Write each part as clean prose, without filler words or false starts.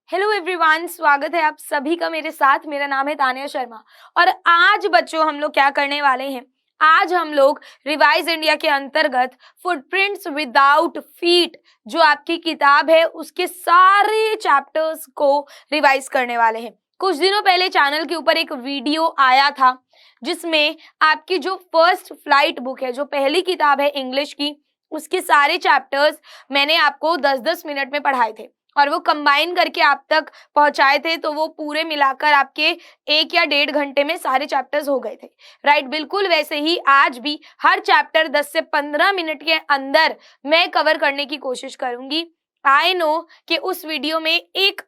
Hello everyone, स्वागत है आप सभी का मेरे साथ। मेरा नाम है तानिया शर्मा और आज बच्चों हम लोग क्या करने वाले हैं। आज हम लोग रिवाइज इंडिया के अंतर्गत फुटप्रिंट्स विदाउट फीट जो आपकी किताब है उसके सारे चैप्टर्स को रिवाइज करने वाले हैं। कुछ दिनों पहले चैनल के ऊपर एक वीडियो आया था जिसमें आपकी जो फर्स्ट फ्लाइट बुक है, जो पहली किताब है इंग्लिश की, उसके सारे चैप्टर्स मैंने आपको 10-10 मिनट में पढ़ाए थे और वो कंबाइन करके आप तक पहुंचाए थे। तो वो पूरे मिलाकर आपके 1 या 1.5 घंटे में सारे चैप्टर्स हो गए थे। राइट, बिल्कुल वैसे ही आज भी हर चैप्टर 10 से 15 मिनट के अंदर मैं कवर करने की कोशिश करूंगी। आई नो कि उस वीडियो में एक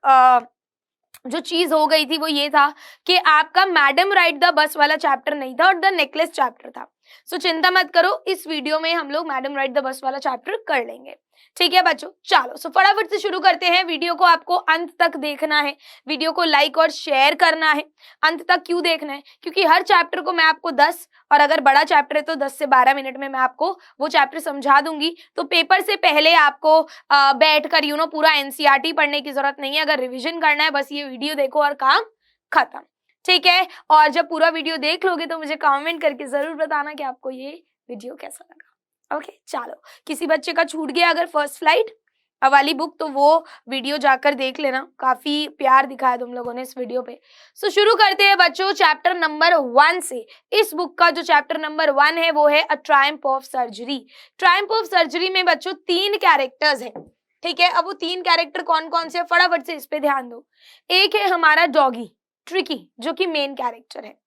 जो चीज हो गई थी वो ये था कि आपका मैडम राइड द बस वाला चैप्टर नहीं था और द नेकलेस चैप्टर था। सो चिंता मत करो, इस वीडियो में हम लोग मैडम राइड द बस वाला चैप्टर कर लेंगे। ठीक है बच्चों, चलो सो फटाफट से शुरू करते हैं। वीडियो को आपको अंत तक देखना है, वीडियो को लाइक और शेयर करना है। अंत तक क्यों देखना है? क्योंकि हर चैप्टर को मैं आपको 10 और अगर बड़ा चैप्टर है तो 10 से 12 मिनट में मैं आपको वो चैप्टर समझा दूंगी। तो पेपर से पहले आपको बैठकर पूरा एनसीईआरटी पढ़ने की जरूरत नहीं है। अगर रिविजन करना है बस ये वीडियो देखो और काम खत्म। ठीक है, और जब पूरा वीडियो देख लोगे तो मुझे कमेंट करके जरूर बताना कि आपको ये वीडियो कैसा लगा। ओके चलो, किसी बच्चे का छूट गया अगर फर्स्ट फ्लाइट वाली बुक तो वो वीडियो जाकर देख लेना। काफी प्यार दिखाया तुम लोगों ने इस वीडियो पे। सो शुरू करते हैं बच्चों चैप्टर नंबर 1 से। इस बुक का जो चैप्टर नंबर 1 है वो है a triumph of surgery. Triumph of surgery में बच्चों 3 कैरेक्टर्स हैं। ठीक है, अब वो 3 कैरेक्टर कौन कौन से, फटाफट से इस पे ध्यान दो। एक है हमारा डॉगी ट्रिकी जो कि मेन कैरेक्टर है।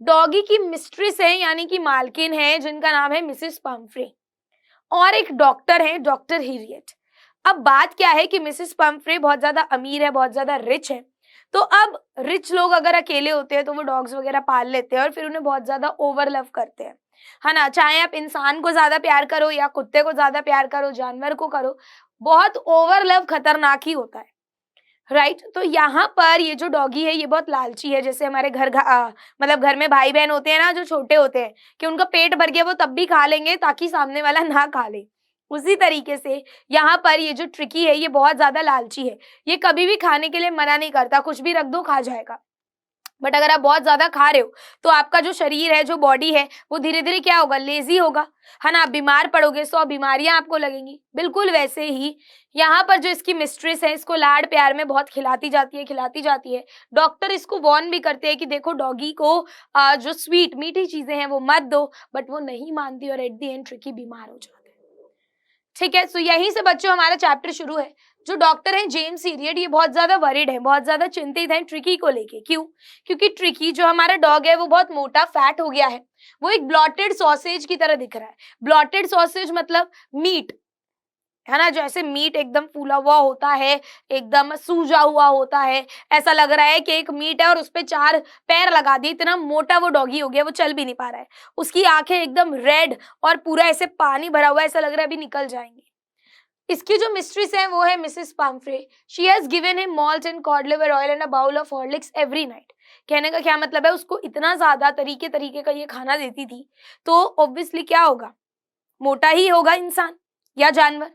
डॉगी की मिस्ट्रेस है यानी कि मालकिन है जिनका नाम है मिसेस पम्फ्रे, और एक डॉक्टर है डॉक्टर हिरियट। अब बात क्या है कि मिसेस पम्फ्रे बहुत ज्यादा अमीर है, बहुत ज्यादा रिच है। तो अब रिच लोग अगर अकेले होते हैं तो वो डॉग्स वगैरह पाल लेते हैं और फिर उन्हें बहुत ज्यादा ओवर लव करते हैं, है ना। चाहे आप इंसान को ज्यादा प्यार करो या कुत्ते को ज्यादा प्यार करो, जानवर को करो, बहुत ओवर लव खतरनाक ही होता है। राइट, तो यहाँ पर ये जो डॉगी है ये बहुत लालची है। जैसे हमारे मतलब घर में भाई बहन होते हैं ना जो छोटे होते हैं कि उनका पेट भर गया वो तब भी खा लेंगे ताकि सामने वाला ना खा ले। उसी तरीके से यहाँ पर ये जो ट्रिकी है ये बहुत ज्यादा लालची है। ये कभी भी खाने के लिए मना नहीं करता, कुछ भी रख दो खा जाएगा। बट अगर आप बहुत ज्यादा खा रहे हो तो आपका जो शरीर है, जो बॉडी है, वो धीरे धीरे क्या होगा, लेजी होगा, है ना। आप बीमार पड़ोगे, 100 बीमारियां आपको लगेंगी। बिल्कुल वैसे ही यहाँ पर जो इसकी मिस्ट्रेस है इसको लाड प्यार में बहुत खिलाती जाती है। डॉक्टर इसको वॉर्न भी करते हैं कि देखो डॉगी को जो स्वीट मीठी चीजें हैं वो मत दो, बट वो नहीं मानती और एट द एंड ट्रिकी बीमार हो जाता है। ठीक है, सो यहीं से बच्चों हमारा चैप्टर शुरू है। जो डॉक्टर है जेम्स हिरियट ये बहुत ज्यादा वरीड है, बहुत ज्यादा चिंतित है ट्रिकी को लेके। क्यों? क्योंकि ट्रिकी जो हमारा डॉग है वो बहुत मोटा फैट हो गया है। वो एक ब्लॉटेड सॉसेज की तरह दिख रहा है। ब्लॉटेड सॉसेज मतलब मीट, है ना। जैसे मीट एकदम फूला हुआ होता है, एकदम सूजा हुआ होता है, ऐसा लग रहा है कि एक मीट है और उस पे 4 पैर लगा दिए। इतना मोटा वो डॉगी हो गया, वो चल भी नहीं पा रहा है। उसकी आंखें एकदम रेड और पूरा ऐसे पानी भरा हुआ है, ऐसा लग रहा है अभी निकल जाएंगे। इसकी जो मिस्ट्रेस है वो है Mrs Pumphrey. She has given him malt and cod liver oil and a bowl of Horlicks every night. कहने का क्या मतलब है, उसको इतना ज्यादा तरीके तरीके का ये खाना देती थी तो ऑब्वियसली क्या होगा, मोटा ही होगा इंसान या जानवर।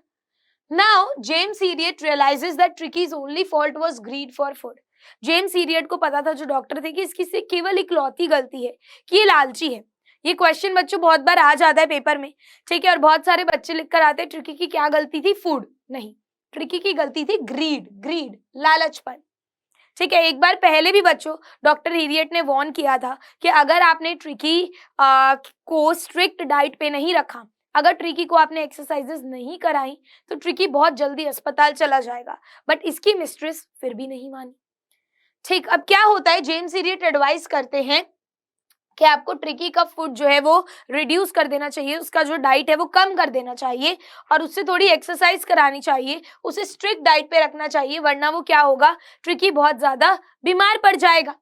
Now James Herriot realizes that Tricki's only fault was greed for food. James Herriot को पता था, जो डॉक्टर थे, कि इसकी से केवल इकलौती गलती है कि ये लालची है। ये क्वेश्चन बच्चों बहुत बार आ जाता है पेपर में। ठीक है, और बहुत सारे बच्चे लिख कर आते हैं ट्रिकी की क्या गलती थी, फूड नहीं, ट्रिकी की गलती थी ग्रीड, लालचपन। ठीक है, एक बार पहले भी बच्चों डॉक्टर हिरियट ने वॉर्न किया था कि अगर आपने ट्रिकी को स्ट्रिक्ट डाइट पे नहीं रखा, अगर ट्रिकी को आपने एक्सरसाइजेस नहीं कराई तो ट्रिकी बहुत जल्दी अस्पताल चला जाएगा। बट इसकी मिस्ट्रेस फिर भी नहीं मानी। ठीक, अब क्या होता है, जेम्स हिरियट एडवाइस करते हैं कि आपको ट्रिकी का फूड जो है वो रिड्यूस कर देना चाहिए, उसका जो डाइट है वो कम कर देना चाहिए और उससे थोड़ी एक्सरसाइज करानी चाहिए, उसे स्ट्रिक्ट डाइट पे रखना चाहिए, वरना वो क्या होगा, ट्रिकी बहुत ज्यादा बीमार पड़ जाएगा।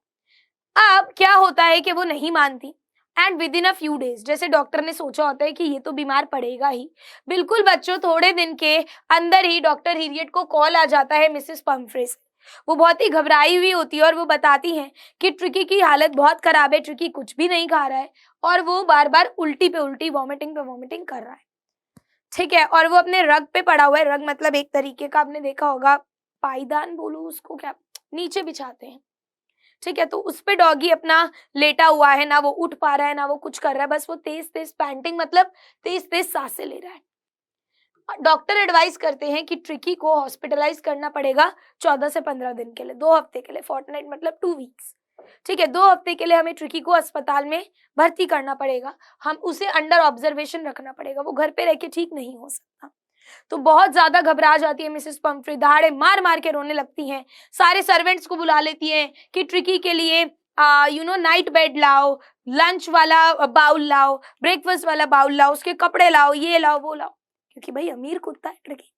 अब क्या होता है कि वो नहीं मानती and with in a few days, जैसे डॉक्टर ने सोचा होता है कि ये तो बीमार पड़ेगा ही, बिल्कुल बच्चों थोड़े दिन के अंदर ही डॉक्टर हिरियट को कॉल आ जाता है मिसेस पम्फ्रे से। वो बहुत ही घबराई हुई होती है और वो बताती हैं कि ट्रिकी की हालत बहुत खराब है, ट्रिकी कुछ भी नहीं खा रहा है और वो बार बार उल्टी पे उल्टी, वॉमिटिंग पे वॉमिटिंग कर रहा है। ठीक है, और वो अपने रग पे पड़ा हुआ है। रग मतलब एक तरीके का आपने देखा होगा पायदान बोलूं उसको, क्या नीचे बिछाते हैं, ठीक है। तो उस पे डॉगी अपना लेटा हुआ है, ना वो उठ पा रहा है ना वो कुछ कर रहा है, बस वो तेज तेज पैंटिंग मतलब तेज तेज सांसें ले रहा है। डॉक्टर एडवाइस करते हैं कि ट्रिकी को हॉस्पिटलाइज करना पड़ेगा 14 से 15 दिन के लिए, 2 हफ्ते के लिए, फोर्टनाइट मतलब 2 वीक्स, ठीक है। 2 हफ्ते के लिए हमें ट्रिकी को अस्पताल में भर्ती करना पड़ेगा, हम उसे अंडर ऑब्जर्वेशन रखना पड़ेगा, वो घर पे रह के ठीक नहीं हो सकता। तो बहुत ज्यादा घबरा जाती है मिसेस पंफ्रे, दहाड़े मार मार के रोने लगती हैं, सारे सर्वेंट्स को बुला लेती हैं कि ट्रिकी के लिए नाइट बेड लाओ, लंच वाला बाउल लाओ, ब्रेकफास्ट वाला बाउल लाओ, उसके कपड़े लाओ, ये लाओ वो लाओ, क्योंकि भाई अमीर कुत्ता है ट्रिकी।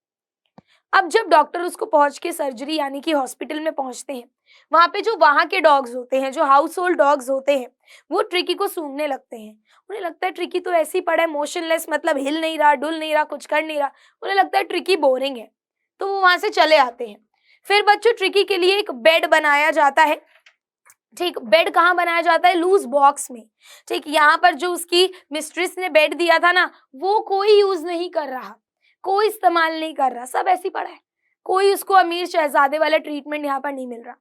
अब जब डॉक्टर उसको पहुंच के सर्जरी यानी कि हॉस्पिटल में पहुंचते हैं, वहां पे जो वहां के डॉग्स होते हैं, जो हाउस होल्ड डॉग्स होते हैं, वो ट्रिकी को सूंघने लगते हैं। उन्हें लगता है ट्रिकी तो ऐसे ही पड़ा है मोशनलेस, मतलब हिल नहीं रहा, डुल नहीं रहा, कुछ कर नहीं रहा, उन्हें लगता है ट्रिकी बोरिंग है, तो वो वहां से चले आते हैं। फिर बच्चों ट्रिकी के लिए एक बेड बनाया जाता है, ठीक। बेड कहाँ बनाया जाता है? लूज बॉक्स में, ठीक। यहाँ पर जो उसकी मिस्ट्रेस ने बेड दिया था ना, वो कोई यूज नहीं कर रहा, कोई इस्तेमाल नहीं कर रहा, सब ऐसे ही पड़ा है, कोई उसको अमीर शहजादे वाला ट्रीटमेंट यहाँ पर नहीं मिल रहा,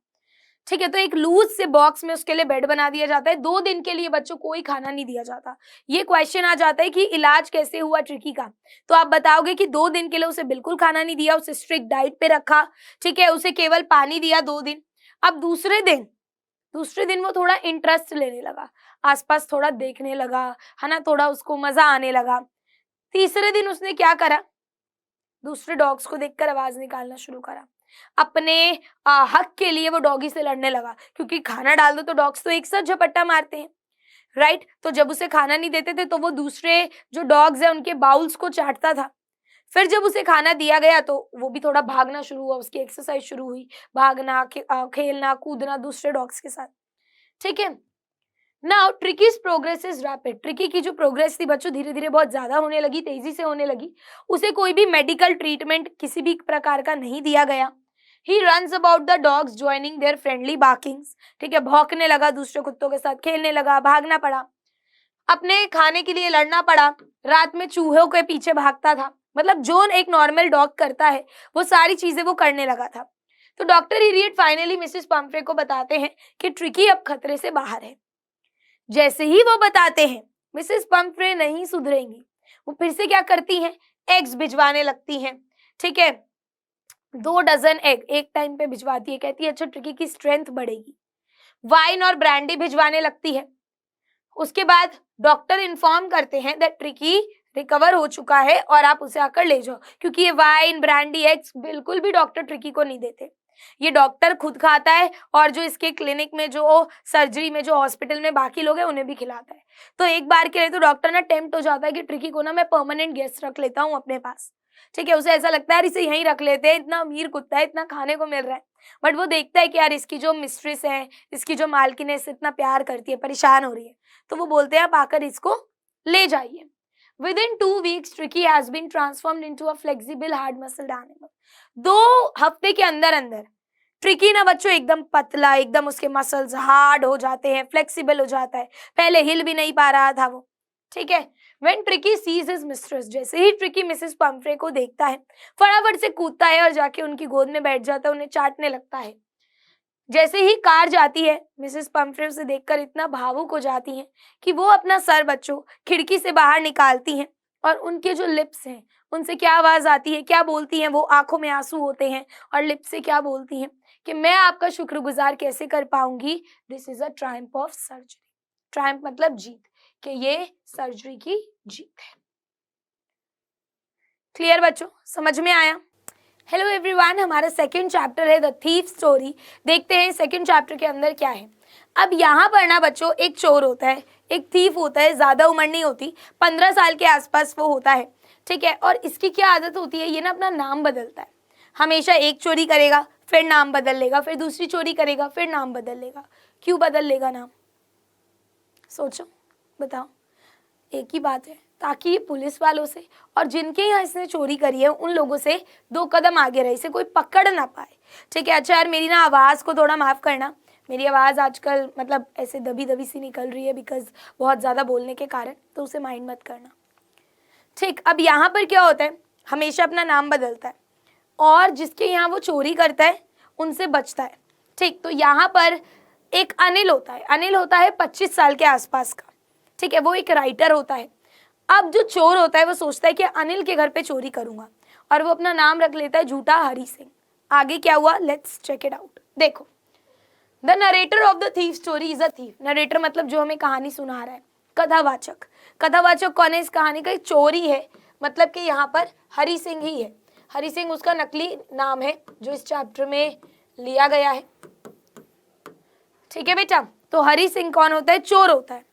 ठीक है। तो एक लूज से बॉक्स में उसके लिए बेड बना दिया जाता है। 2 दिन के लिए बच्चों कोई खाना नहीं दिया जाता। ये क्वेश्चन आ जाता है कि इलाज कैसे हुआ ट्रिकी का, तो आप बताओगे कि 2 दिन के लिए उसे बिल्कुल खाना नहीं दिया, उसे स्ट्रिक्ट डाइट पे रखा, ठीक है, उसे केवल पानी दिया 2 दिन। अब दूसरे दिन वो थोड़ा इंटरेस्ट लेने लगा, आसपास थोड़ा देखने लगा, है ना, थोड़ा उसको मजा आने लगा। तीसरे दिन उसने क्या करा, दूसरे डॉग्स को देखकर आवाज निकालना शुरू करा, अपने हक के लिए वो डॉगी से लड़ने लगा, क्योंकि खाना डाल दो तो डॉग्स तो एक साथ झपट्टा मारते हैं, राइट। तो जब उसे खाना नहीं देते थे तो वो दूसरे जो डॉग्स हैं उनके बाउल्स को चाटता था। फिर जब उसे खाना दिया गया तो वो भी थोड़ा भागना शुरू हुआ, उसकी एक्सरसाइज शुरू हुई, भागना, खेलना कूदना दूसरे डॉग्स के साथ, ठीक है। Now ट्रिकीज progress is rapid. Tricky की जो प्रोग्रेस थी बच्चों धीरे धीरे बहुत ज्यादा होने लगी, तेजी से होने लगी। उसे कोई भी मेडिकल ट्रीटमेंट किसी भी प्रकार का नहीं दिया गया। He runs about the dogs joining their friendly barkings, ठीक है, भौंकने लगा, दूसरे कुत्तों के साथ खेलने लगा, भागना पड़ा, अपने खाने के लिए लड़ना पड़ा, रात में चूहों के पीछे भागता था, मतलब जो एक नॉर्मल डॉग करता है वो सारी चीजें वो करने लगा था। तो डॉक्टर इरियट फाइनली मिसेस पंफ्रे को बताते हैं कि ट्रिकी अब खतरे से बाहर है। जैसे ही वो बताते हैं मिसेस पंफ्रे नहीं सुधरेंगी, वो फिर से क्या करती हैं, एग्स भिजवाने लगती हैं, ठीक है। 2 डजन एग एक टाइम पे भिजवाती है, कहती है अच्छा ट्रिकी की स्ट्रेंथ बढ़ेगी। वाइन और ब्रांडी भिजवाने लगती है। उसके बाद डॉक्टर इन्फॉर्म करते हैं दैट ट्रिकी रिकवर हो चुका है और आप उसे आकर ले जाओ, क्योंकि ये वाइन ब्रांडी एग्स बिल्कुल भी डॉक्टर ट्रिकी को नहीं देते, ये डॉक्टर खुद खाता है और जो इसके क्लिनिक में, जो सर्जरी में, जो हॉस्पिटल में बाकी लोग हैं उन्हें भी खिलाता है। तो एक बार के लिए तो डॉक्टर ना टेम्प्ट हो जाता है कि ट्रिकी को ना मैं परमानेंट गेस्ट रख लेता हूँ अपने पास, ठीक है। उसे ऐसा लगता है इसे यहीं रख लेते हैं, इतना अमीर कुत्ता है, इतना खाने को मिल रहा है। बट वो देखता है कि यार इसकी जो मिस्ट्रेस है, इसकी जो मालकिन है, इससे इतना प्यार करती है, परेशान हो रही है, तो वो बोलते हैं आप आकर इसको ले जाइए। Within 2 weeks, Tricky has been transformed into a flexible, hard-muscled animal. 2 हफ्ते के अंदर अंदर ट्रिकी ना बच्चों एकदम पतला, एकदम उसके मसल्स हार्ड हो जाते हैं, फ्लेक्सिबल हो जाता है, पहले हिल भी नहीं पा रहा था वो, ठीक है। When Tricky sees his mistress, जैसे ही ट्रिकी मिसेस पंफ्रे को देखता है फटाफट से कूदता है और जाके उनकी गोद में बैठ जाता है, उन्हें चाटने लगता है। जैसे ही कार जाती है मिसेस पंफ्रे उसे देखकर इतना भावुक हो जाती हैं कि वो अपना सर बच्चों खिड़की से बाहर निकालती हैं और उनके जो लिप्स हैं उनसे क्या आवाज आती है, क्या बोलती हैं, वो आंखों में आंसू होते हैं और लिप्स से क्या बोलती हैं कि मैं आपका शुक्रगुजार कैसे कर पाऊंगी, this is a triumph of surgery. Triumph मतलब जीत, कि ये सर्जरी की जीत है। क्लियर बच्चों, समझ में आया? हेलो एवरीवन, हमारा सेकंड चैप्टर है द थीफ स्टोरी। देखते हैं सेकंड चैप्टर के अंदर क्या है। अब यहाँ पर ना बच्चों एक चोर होता है, एक थीफ होता है, ज़्यादा उम्र नहीं होती, 15 साल के आसपास वो होता है, ठीक है। और इसकी क्या आदत होती है, ये ना अपना नाम बदलता है, हमेशा एक चोरी करेगा फिर नाम बदल लेगा, फिर दूसरी चोरी करेगा फिर नाम बदल लेगा। क्यों बदल लेगा नाम, सोचो बताओ। एक ही बात है, ताकि पुलिस वालों से और जिनके यहाँ इसने चोरी करी है उन लोगों से 2 कदम आगे रहे, इसे कोई पकड़ ना पाए, ठीक है। अच्छा यार मेरी ना आवाज़ को थोड़ा माफ़ करना, मेरी आवाज़ आजकल मतलब ऐसे दबी दबी सी निकल रही है बिकॉज बहुत ज़्यादा बोलने के कारण, तो उसे माइंड मत करना, ठीक। अब यहाँ पर क्या होता है, हमेशा अपना नाम बदलता है। और जिसके यहाँ वो चोरी करता है उनसे बचता है। ठीक, तो यहाँ पर एक अनिल होता है। अनिल होता है 25 साल के आसपास का। ठीक है, वो एक राइटर होता है। अब जो चोर होता है वो सोचता है कि अनिल के घर पे चोरी करूंगा और वो अपना नाम रख लेता है झूठा हरी सिंह। आगे क्या हुआ, लेट्स चेक इट आउट। देखो, the narrator of the thief story is a thief. Narrator मतलब जो हमें कहानी सुना रहा है, कथावाचक। कथावाचक कौन है इस कहानी का? चोरी है, मतलब कि यहाँ पर हरी सिंह ही है। हरी सिंह उसका नकली नाम है जो इस चैप्टर में लिया गया है। ठीक है बेटा, तो हरी सिंह कौन होता है? चोर होता है।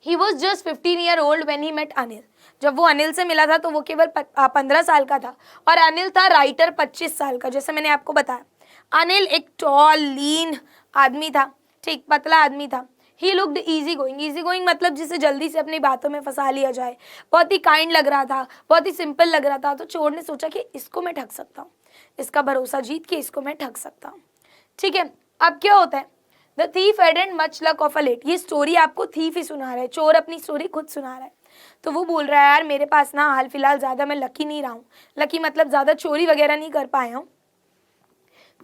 He was just 15 year old when he met Anil. जब वो अनिल से मिला था तो वो केवल 15 साल का था और अनिल था राइटर 25 साल का, जैसे मैंने आपको बताया। अनिल एक टॉल लीन आदमी था, ठीक, पतला आदमी था। He looked easy going. Easy going मतलब जिसे जल्दी से अपनी बातों में फंसा लिया जाए। बहुत ही काइंड लग रहा था, बहुत ही सिंपल लग रहा था। तो चोर ने सोचा कि इसको मैं ठग सकता हूँ, इसका भरोसा जीत के इसको मैं ठग सकता हूँ। ठीक है, अब क्या होता है? The thief hadn't much luck of a late. ये स्टोरी आपको थीफ ही सुना रहा है, चोर अपनी स्टोरी खुद सुना रहा है। तो वो बोल रहा है यार मेरे पास ना हाल फिलहाल ज़्यादा मैं लकी नहीं रहा हूँ। लकी मतलब ज़्यादा चोरी वगैरह नहीं कर पाया हूँ।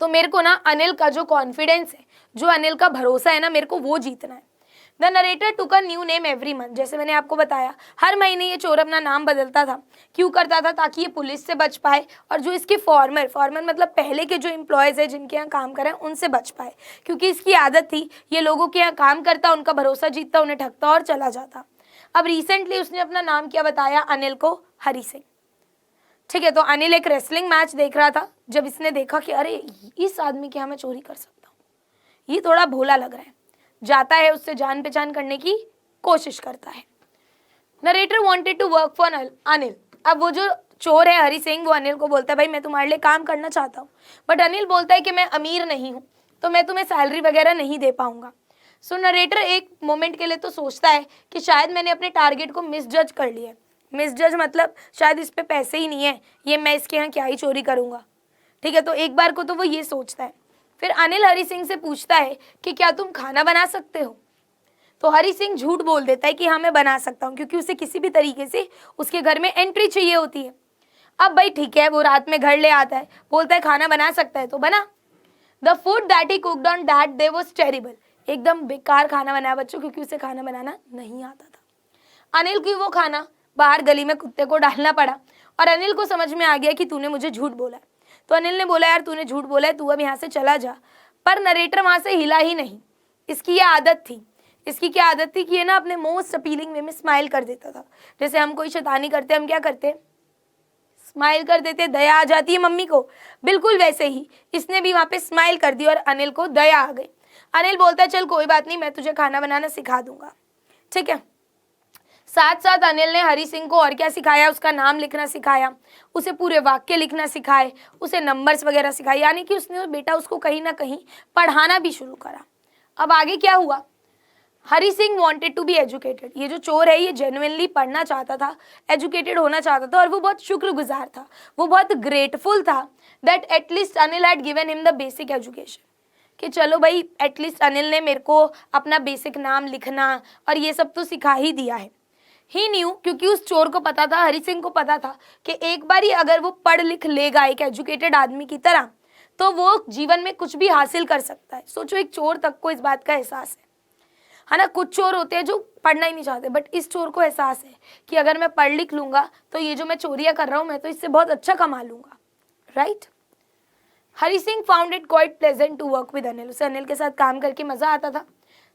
तो मेरे को ना अनिल का जो कॉन्फिडेंस है, जो अनिल का भरोसा है ना, मेरे को वो जीतना है। The narrator took a new name every month. जैसे मैंने आपको बताया, हर महीने ये चोर अपना नाम बदलता था। क्यों करता था? ताकि ये पुलिस से बच पाए और जो इसके फॉर्मर मतलब पहले के जो एम्प्लॉयज़ है जिनके यहाँ काम करें उनसे बच पाए। क्योंकि इसकी आदत थी, ये लोगों के यहाँ काम करता, उनका भरोसा जीतता, उन्हें ठगता और चला जाता। अब रिसेंटली उसने अपना नाम क्या बताया? अनिल को हरी सिंह। ठीक है, तो अनिल एक रेसलिंग मैच देख रहा था। जब इसने देखा कि अरे इस आदमी के यहाँ मैं चोरी कर सकता हूँ, ये थोड़ा भोला लग रहा है, जाता है उससे जान पहचान करने की कोशिश करता है। Narrator wanted to work for Anil. अब वो जो चोर है हरी सिंह, वो अनिल को बोलता है भाई मैं तुम्हारे लिए काम करना चाहता हूँ। बट अनिल बोलता है कि मैं अमीर नहीं हूँ तो मैं तुम्हें सैलरी वगैरह नहीं दे पाऊंगा। सो नरेटर एक मोमेंट के लिए तो सोचता है कि शायद मैंने अपने टारगेट को मिसजज कर लिया है। मिसजज मतलब शायद इस पे पैसे ही नहीं है, ये मैं इसके यहाँ क्या ही चोरी करूँगा। ठीक है, तो एक बार को तो वो ये सोचता है। फिर अनिल हरी सिंह से पूछता है कि क्या तुम खाना बना सकते हो? तो हरी सिंह झूठ बोल देता है कि हाँ मैं बना सकता हूँ, क्योंकि उसे किसी भी तरीके से उसके घर में एंट्री चाहिए होती है। अब भाई ठीक है, वो रात में घर ले आता है, बोलता है खाना बना सकता है तो बना। The food that he cooked on that day was terrible. एकदम बेकार खाना बनाया बच्चों, क्योंकि उसे खाना बनाना नहीं आता था। अनिल की वो खाना बाहर गली में कुत्ते को डालना पड़ा और अनिल को समझ में आ गया कि तूने मुझे झूठ बोला है। तो अनिल ने बोला यार तूने झूठ बोला है, तू अब यहाँ से चला जा। पर नरेटर वहां से हिला ही नहीं। इसकी ये आदत थी। इसकी क्या आदत थी कि ये ना अपने मोस्ट अपीलिंग वे में स्माइल कर देता था। जैसे हम कोई शैतानी करते, हम क्या करते? स्माइल कर देते, दया आ जाती है मम्मी को। बिल्कुल वैसे ही इसने भी वहां पे स्माइल कर दी और अनिल को दया आ गई। अनिल बोलता है चल कोई बात नहीं, मैं तुझे खाना बनाना सिखा दूंगा। ठीक है, साथ साथ अनिल ने हरी सिंह को और क्या सिखाया? उसका नाम लिखना सिखाया, उसे पूरे वाक्य लिखना सिखाए, उसे नंबर्स वगैरह सिखाए, यानी कि उसने बेटा उसको कहीं ना कहीं पढ़ाना भी शुरू करा। अब आगे क्या हुआ? Hari Singh wanted to be educated. ये जो चोर है ये जेन्युइनली पढ़ना चाहता था, एजुकेटेड होना चाहता था और वो बहुत शुक्रगुजार था, वो बहुत ग्रेटफुल था that at least Anil had given him the basic education. कि चलो भाई एटलीस्ट अनिल ने मेरे को अपना बेसिक नाम लिखना और ये सब तो सिखा ही दिया है। ही न्यू, क्योंकि उस चोर को पता था, हरी सिंह को पता था कि एक बार ही अगर वो पढ़ लिख लेगा एक एजुकेटेड आदमी की तरह तो वो जीवन में कुछ भी हासिल कर सकता है। सोचो एक चोर तक को इस बात का एहसास है ना। कुछ चोर होते हैं जो पढ़ना ही नहीं चाहते, बट इस चोर को एहसास है कि अगर मैं पढ़ लिख लूंगा तो ये जो मैं चोरियां कर रहा हूँ मैं तो इससे बहुत अच्छा कमा लूंगा, right. Hari Singh found it quite pleasant to work with Anil. उसे अनिल के साथ काम करके मजा आता था।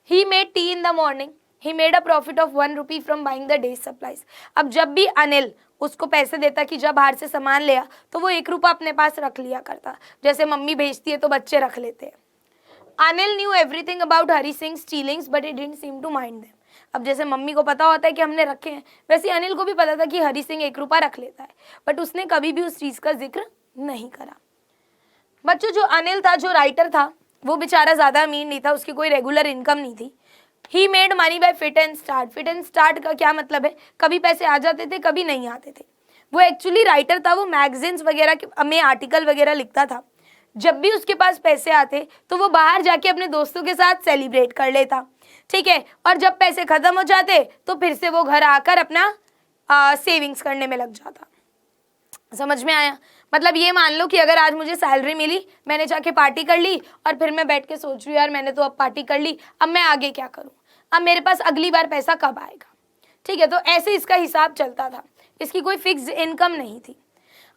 He made tea in the morning, he made a profit of 1 rupee from buying the day's supplies. अब जब भी अनिल उसको पैसे देता कि जब बाहर से सामान ले आ, तो वो 1 रुपया अपने पास रख लिया करता। जैसे मम्मी भेजती है तो बच्चे रख लेते हैं। Anil knew everything about Hari Singh stealings but it didn't seem to mind them. अब जैसे मम्मी को पता होता है कि हमने रखे हैं, वैसे अनिल को भी पता था कि हरी सिंह 1 रुपया रख लेता है, बट उसने कभी भी उस चीज़ का जिक्र नहीं करा। बच्चों जो अनिल था, जो राइटर था, वो बेचारा ज़्यादा अमीर नहीं था, उसकी कोई रेगुलर इनकम नहीं थी। He made money by fit and start. Fit and start का क्या मतलब है? कभी पैसे आ जाते थे, कभी नहीं आते थे। वो एक्चुअली राइटर था, वो मैगजीन्स वगैरह में आर्टिकल वगैरह लिखता था। जब भी उसके पास पैसे आते तो वो बाहर जाके अपने दोस्तों के साथ सेलिब्रेट कर लेता, ठीक है। और जब पैसे खत्म हो जाते तो फिर से वो घर आकर अपना सेविंग्स करने में लग जाता। समझ में आया? मतलब ये मान लो कि अगर आज मुझे सैलरी मिली, मैंने जाके पार्टी कर ली और फिर मैं बैठ के सोच रही हूँ यार मैंने तो अब पार्टी कर ली, अब मैं आगे क्या करूँ, अब मेरे पास अगली बार पैसा कब आएगा। ठीक है, तो ऐसे इसका हिसाब चलता था, इसकी कोई फिक्स इनकम नहीं थी।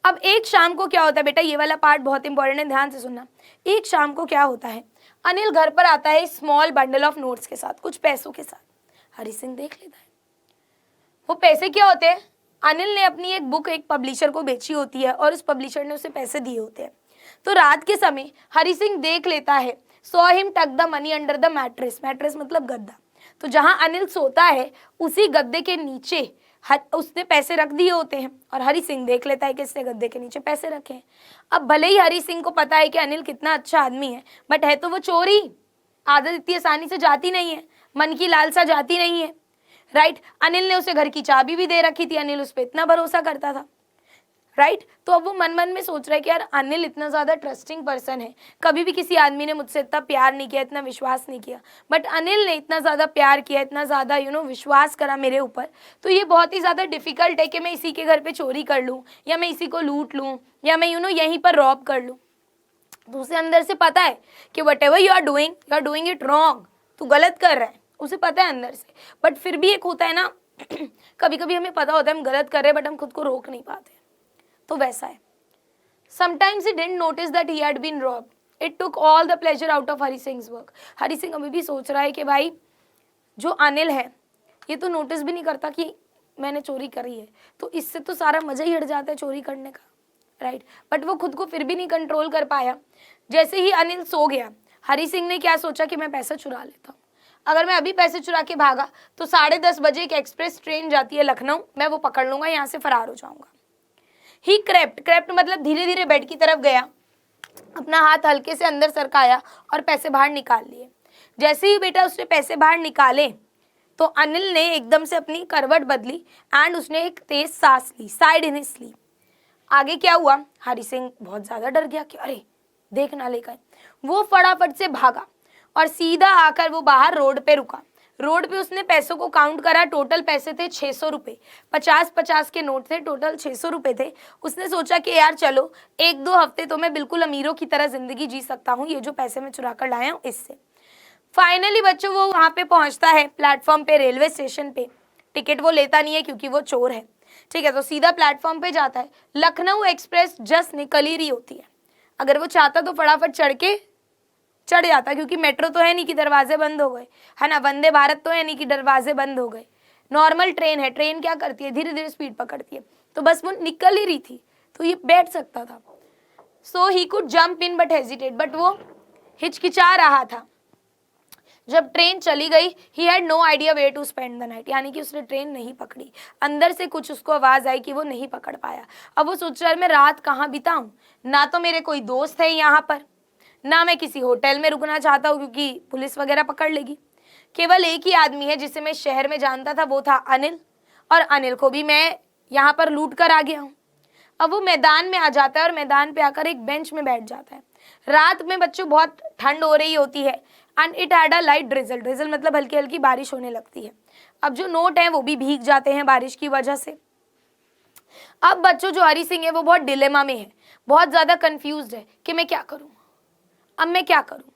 अब एक शाम को क्या होता है बेटा, ये वाला पार्ट बहुत इंपॉर्टेंट है, ध्यान से सुनना। एक शाम को क्या होता है, अनिल घर पर आता है स्मॉल बंडल ऑफ नोट्स के साथ, कुछ पैसों के साथ। हरी सिंह देख लेता है। वो पैसे क्या होते हैं, अनिल ने अपनी एक बुक एक पब्लिशर को बेची होती है और उस पब्लिशर ने उसे पैसे दिए होते हैं। तो रात के समय हरी सिंह देख लेता है, सॉ हिम टक the money under the mattress, mattress मतलब गद्दा। तो जहां अनिल सोता है उसी गद्दे के नीचे उसने पैसे रख दिए होते हैं और हरी सिंह देख लेता है कि इसने गद्दे के नीचे पैसे रखे हैं। अब भले ही हरी सिंह को पता है कि अनिल कितना अच्छा आदमी है, बट है तो वो चोरी, आदत इतनी आसानी से जाती नहीं है, मन की लालसा जाती नहीं है, राइट। अनिल ने उसे घर की चाबी भी दे रखी थी, अनिल उस पर इतना भरोसा करता था, राइट। तो अब वो मन मन में सोच रहा है कि यार अनिल इतना ज़्यादा ट्रस्टिंग पर्सन है, कभी भी किसी आदमी ने मुझसे इतना प्यार नहीं किया, इतना विश्वास नहीं किया, बट अनिल ने इतना ज़्यादा प्यार किया, इतना ज़्यादा विश्वास करा मेरे ऊपर, तो ये बहुत ही ज़्यादा डिफिकल्ट है कि मैं इसी के घर पे चोरी कर लूँ या मैं इसी को लूट लूँ या मैं यहीं पर रॉब कर लूँ। तो उसे अंदर से पता है कि whatever you are doing it wrong, तू गलत कर रहा है, उसे पता है अंदर से। बट फिर भी एक होता है ना कभी कभी हमें पता होता है हम गलत कर रहे हैं बट हम खुद को रोक नहीं पाते, तो वैसा है। Sometimes he didn't notice that he had been robbed, it took all the pleasure out of Hari Singh's work. Hari Singh अभी भी सोच रहा है कि भाई जो अनिल है ये तो नोटिस भी नहीं करता कि मैंने चोरी करी है, तो इससे तो सारा मजा ही हट जाता है चोरी करने का, राइट। बट वो खुद को फिर भी नहीं कंट्रोल कर पाया। जैसे ही अनिल सो गया, हरी सिंह ने क्या सोचा कि मैं पैसा चुरा लेता हूँ, अगर मैं अभी पैसे चुरा के भागा तो 10:30 बजे एक एक्सप्रेस ट्रेन जाती है लखनऊ, मैं वो पकड़ लूंगा, यहाँ से फरार हो जाऊंगा। ही क्रेप्ट मतलब धीरे धीरे बेड की तरफ गया, अपना हाथ हल्के से अंदर सरकाया और पैसे बाहर निकाल लिए। जैसे ही बेटा उसने पैसे बाहर निकाले तो अनिल ने एकदम से अपनी करवट बदली एंड उसने एक तेज सांस ली, साइड इन स्लीप। आगे क्या हुआ, हरी सिंह बहुत ज्यादा डर गया कि अरे देख ना लेकर, वो फटाफट से भागा और सीधा आकर वो बाहर रोड पे रुका। रोड पे उसने पैसों को काउंट करा, टोटल पैसे थे 600 रुपये, 50-50 के नोट थे, टोटल 600 रुपये थे। उसने सोचा कि यार चलो 1-2 हफ्ते तो मैं बिल्कुल अमीरों की तरह जिंदगी जी सकता हूँ, ये जो पैसे मैं चुरा कर लाया हूँ इससे। फाइनली बच्चों वो वहाँ पे पहुँचता है प्लेटफॉर्म पे, रेलवे स्टेशन पे। टिकट वो लेता नहीं है क्योंकि वो चोर है, ठीक है, तो सीधा प्लेटफॉर्म पे जाता है। लखनऊ एक्सप्रेस जस्ट निकल ही रही होती है, अगर वो चाहता तो फटाफट चढ़ जाता, क्योंकि मेट्रो तो है नहीं कि दरवाजे बंद हो गए, है ना, वंदे भारत तो है नहीं कि दरवाजे बंद हो गए, नॉर्मल ट्रेन है, ट्रेन क्या करती है धीरे धीरे स्पीड पकड़ती है, तो बस वो निकल ही रही थी तो ये बैठ सकता था। So he could jump in but hesitate, but वो हिचकिचा रहा था। जब ट्रेन चली गई, he had no idea where to spend the night, यानी कि उसने ट्रेन नहीं पकड़ी। अंदर से कुछ उसको आवाज आई कि वो नहीं पकड़ पाया। अब वो सोच रहा है मैं रात कहाँ बिताऊं, ना तो मेरे कोई दोस्त है यहाँ पर, ना मैं किसी होटल में रुकना चाहता हूँ क्योंकि पुलिस वगैरह पकड़ लेगी। केवल एक ही आदमी है जिसे मैं शहर में जानता था, वो था अनिल, और अनिल को भी मैं यहाँ पर लूट कर आ गया हूँ। अब वो मैदान में आ जाता है और मैदान पे आकर एक बेंच में बैठ जाता है। रात में बच्चों बहुत ठंड हो रही होती है and it had a light drizzle, drizzle मतलब हल्की हल्की बारिश होने लगती है। अब जो नोट है वो भी भीग जाते हैं बारिश की वजह से। अब बच्चों जो हरी सिंह है वो बहुत डिलेमा में है, बहुत ज्यादा कंफ्यूज्ड है कि मैं क्या करूं, अब मैं क्या करूं।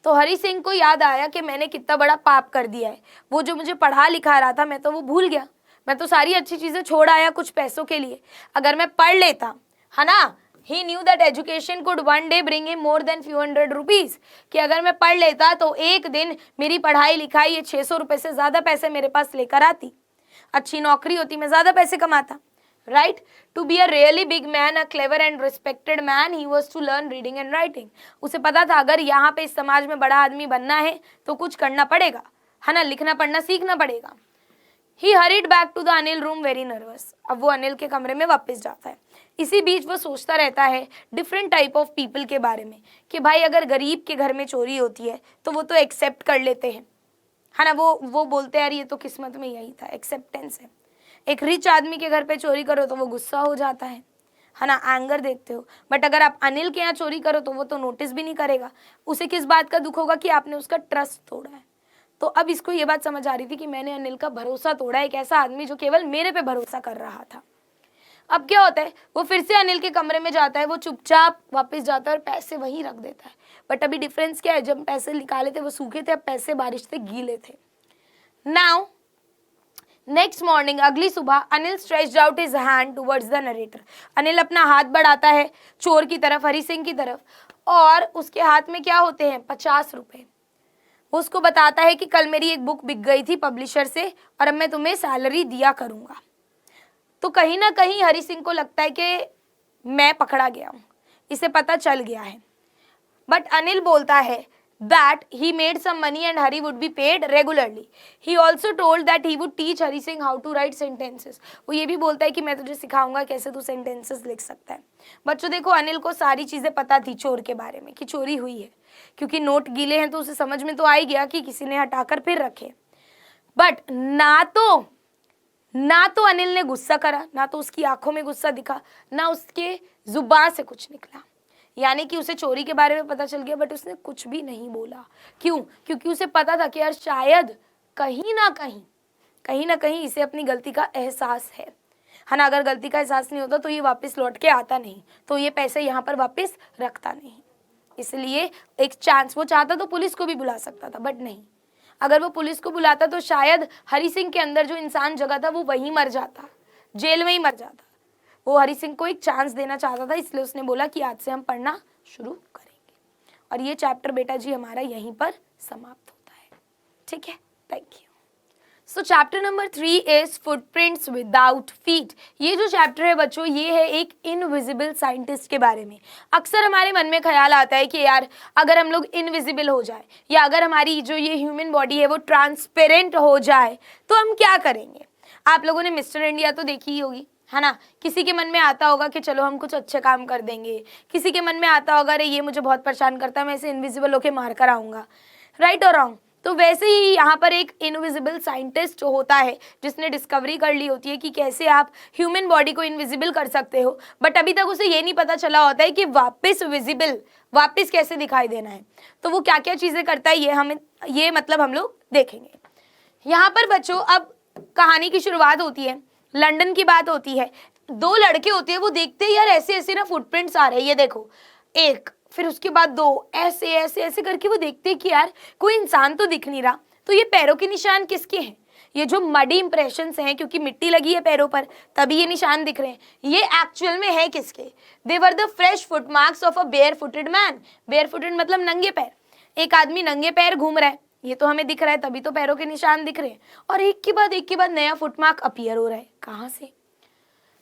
तो हरी सिंह को याद आया कि मैंने कितना बड़ा पाप कर दिया है, वो जो मुझे पढ़ा लिखा रहा था मैं तो वो भूल गया, मैं तो सारी अच्छी चीजें छोड़ आया कुछ पैसों के लिए। अगर मैं पढ़ लेता, है ना, he knew that education could one day bring him more than few hundred rupees, कि अगर मैं पढ़ लेता तो एक दिन मेरी पढ़ाई लिखाई ये 600 रुपए से ज्यादा पैसे मेरे पास लेकर आती, अच्छी नौकरी होती, मैं ज्यादा पैसे कमाता, right? To be a really big man, a clever and respected man, he was to learn reading and writing. उसे पता था अगर यहाँ पे इस समाज में बड़ा आदमी बनना है तो कुछ करना पड़ेगा, है ना, लिखना पढ़ना सीखना पड़ेगा। He hurried back to the Anil room very nervous. अब वो अनिल के कमरे में वापस जाता है। इसी बीच वो सोचता रहता है डिफरेंट टाइप ऑफ पीपल के बारे में कि भाई अगर गरीब के घर में चोरी होती है तो वो तो एक्सेप्ट कर लेते हैं, है ना, वो बोलते हैं यार ये तो किस्मत में यही था, एक्सेप्टेंस है। एक रिच आदमी के घर पे चोरी करो तो वो गुस्सा हो जाता है ना, एंगर देखते हो। बट अगर आप अनिल के यहाँ चोरी करो तो वो तो नोटिस भी नहीं करेगा, उसे किस बात का दुख होगा कि आपने उसका ट्रस्ट तोड़ा है। तो अब इसको ये बात समझ आ रही थी कि मैंने अनिल का भरोसा तोड़ा, एक ऐसा आदमी जो केवल मेरे पे भरोसा कर रहा था। अब क्या होता है, वो फिर से अनिल के कमरे में जाता है, वो चुपचाप वापस जाता है और पैसे वहीं रख देता है। बट अभी डिफरेंस क्या है, जब पैसे निकाले थे वो सूखे थे, अब पैसे बारिश से गीले थे। नाउ नेक्स्ट मॉर्निंग, अगली सुबह, Anil stretched out his hand towards the narrator. Anil अपना हाथ बढ़ाता है चोर की तरफ, हरी सिंह की तरफ, और उसके हाथ में क्या होते हैं, 50 रुपए। वो उसको बताता है कि कल मेरी एक बुक बिक गई थी पब्लिशर से और अब मैं तुम्हें सैलरी दिया करूंगा। तो कहीं ना कहीं हरी सिंह को लगता है कि मैं पकड़ा गया हूं, इसे पता चल गया है। बट अनिल बोलता है that he made some money and Hari would be paid regularly. He also told that he would teach Hari Singh how to write sentences. वो ये भी बोलता है कि मैं तुझे सिखाऊंगा कैसे तू sentences लिख सकता है। बच्चों देखो, अनिल को सारी चीजें पता थी चोर के बारे में कि चोरी हुई है, क्योंकि नोट गीले हैं तो उसे समझ में तो आ ही गया कि किसी ने हटाकर फिर रखे। बट ना तो अनिल ने गुस्सा करा, ना तो उसकी आंखों में गुस्सा दिखा, ना उसके जुबान से कुछ निकला। यानी कि उसे चोरी के बारे में पता चल गया बट उसने कुछ भी नहीं बोला। क्यों? क्योंकि उसे पता था कि यार शायद कहीं ना कहीं इसे अपनी गलती का एहसास है ना। अगर गलती का एहसास नहीं होता तो ये वापस लौट के आता नहीं, तो ये पैसे यहाँ पर वापस रखता नहीं। इसलिए एक चांस, वो चाहता तो पुलिस को भी बुला सकता था, बट नहीं। अगर वो पुलिस को बुलाता तो शायद हरी सिंह के अंदर जो इंसान जगा था वो वहीं मर जाता, जेल में ही मर जाता। वो हरी सिंह को एक चांस देना चाहता था, इसलिए उसने बोला कि आज से हम पढ़ना शुरू करेंगे। और ये चैप्टर बेटा जी हमारा यहीं पर समाप्त होता है। ठीक है, thank you. So chapter number 3 is footprints without feet. ये जो चैप्टर है बच्चों, ये है एक इनविजिबल साइंटिस्ट के बारे में। अक्सर हमारे मन में ख्याल आता है कि यार अगर हम लोग इनविजिबल हो जाए या अगर हमारी जो ये ह्यूमन बॉडी है वो ट्रांसपेरेंट हो जाए तो हम क्या करेंगे। आप लोगों ने मिस्टर इंडिया तो देखी ही होगी, है ना। किसी के मन में आता होगा कि चलो हम कुछ अच्छे काम कर देंगे, किसी के मन में आता होगा अरे ये मुझे बहुत परेशान करता है, मैं इसे इनविजिबल होके मार कर आऊंगा। राइट और रॉन्ग? तो वैसे ही यहाँ पर एक इनविजिबल साइंटिस्ट होता है जिसने डिस्कवरी कर ली होती है कि कैसे आप ह्यूमन बॉडी को इनविजिबल कर सकते हो, बट अभी तक उसे ये नहीं पता चला होता है कि वापस कैसे दिखाई देना है। तो वो क्या क्या चीजें करता है ये मतलब हम लोग देखेंगे। यहाँ पर बच्चों अब कहानी की शुरुआत होती है, लंदन की बात होती है। 2 लड़के होते हैं, वो देखते हैं यार ऐसे ऐसे ना फुटप्रिंट्स आ रहे हैं, ये देखो, एक, फिर उसके बाद 2, ऐसे ऐसे ऐसे करके वो देखते हैं कि यार कोई इंसान तो दिख नहीं रहा। तो ये पैरों के निशान किसके हैं? ये जो मडी इंप्रेशंस हैं, क्योंकि मिट्टी लगी है पैरों पर तभी ये निशान दिख रहे हैं, ये एक्चुअल में है किसके? They were the fresh footmarks of a bare footed man. Bare footed मतलब नंगे पैर। एक आदमी नंगे पैर घूम रहा है, ये तो हमें दिख रहा है, तभी तो पैरों के निशान दिख रहे हैं। और एक के बाद नया फुटमार्क अपीयर हो रहा है, कहाँ से?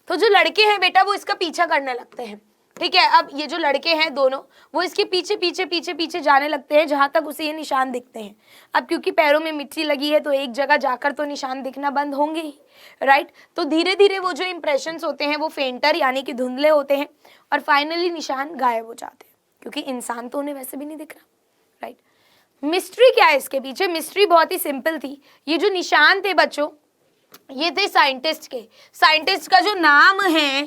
तो जो लड़के हैं बेटा वो इसका पीछा करने लगते हैं। ठीक है, अब ये जो लड़के हैं दोनों, वो इसके पीछे पीछे पीछे पीछे जाने लगते हैं जहां तक उसे ये निशान दिखते हैं। अब क्योंकि पैरों में मिट्टी लगी है तो एक जगह जाकर तो निशान दिखना बंद होंगे ही, राइट। तो धीरे धीरे वो जो इंप्रेशंस होते हैं वो फेंटर यानी कि धुंधले होते हैं और फाइनली निशान गायब हो जाते हैं, क्योंकि इंसान तो उन्हें वैसे भी नहीं दिख रहा, राइट। मिस्ट्री क्या है इसके पीछे? मिस्ट्री बहुत ही सिंपल थी। ये जो निशान थे बच्चों, ये थे साइंटिस्ट के। साइंटिस्ट का जो नाम है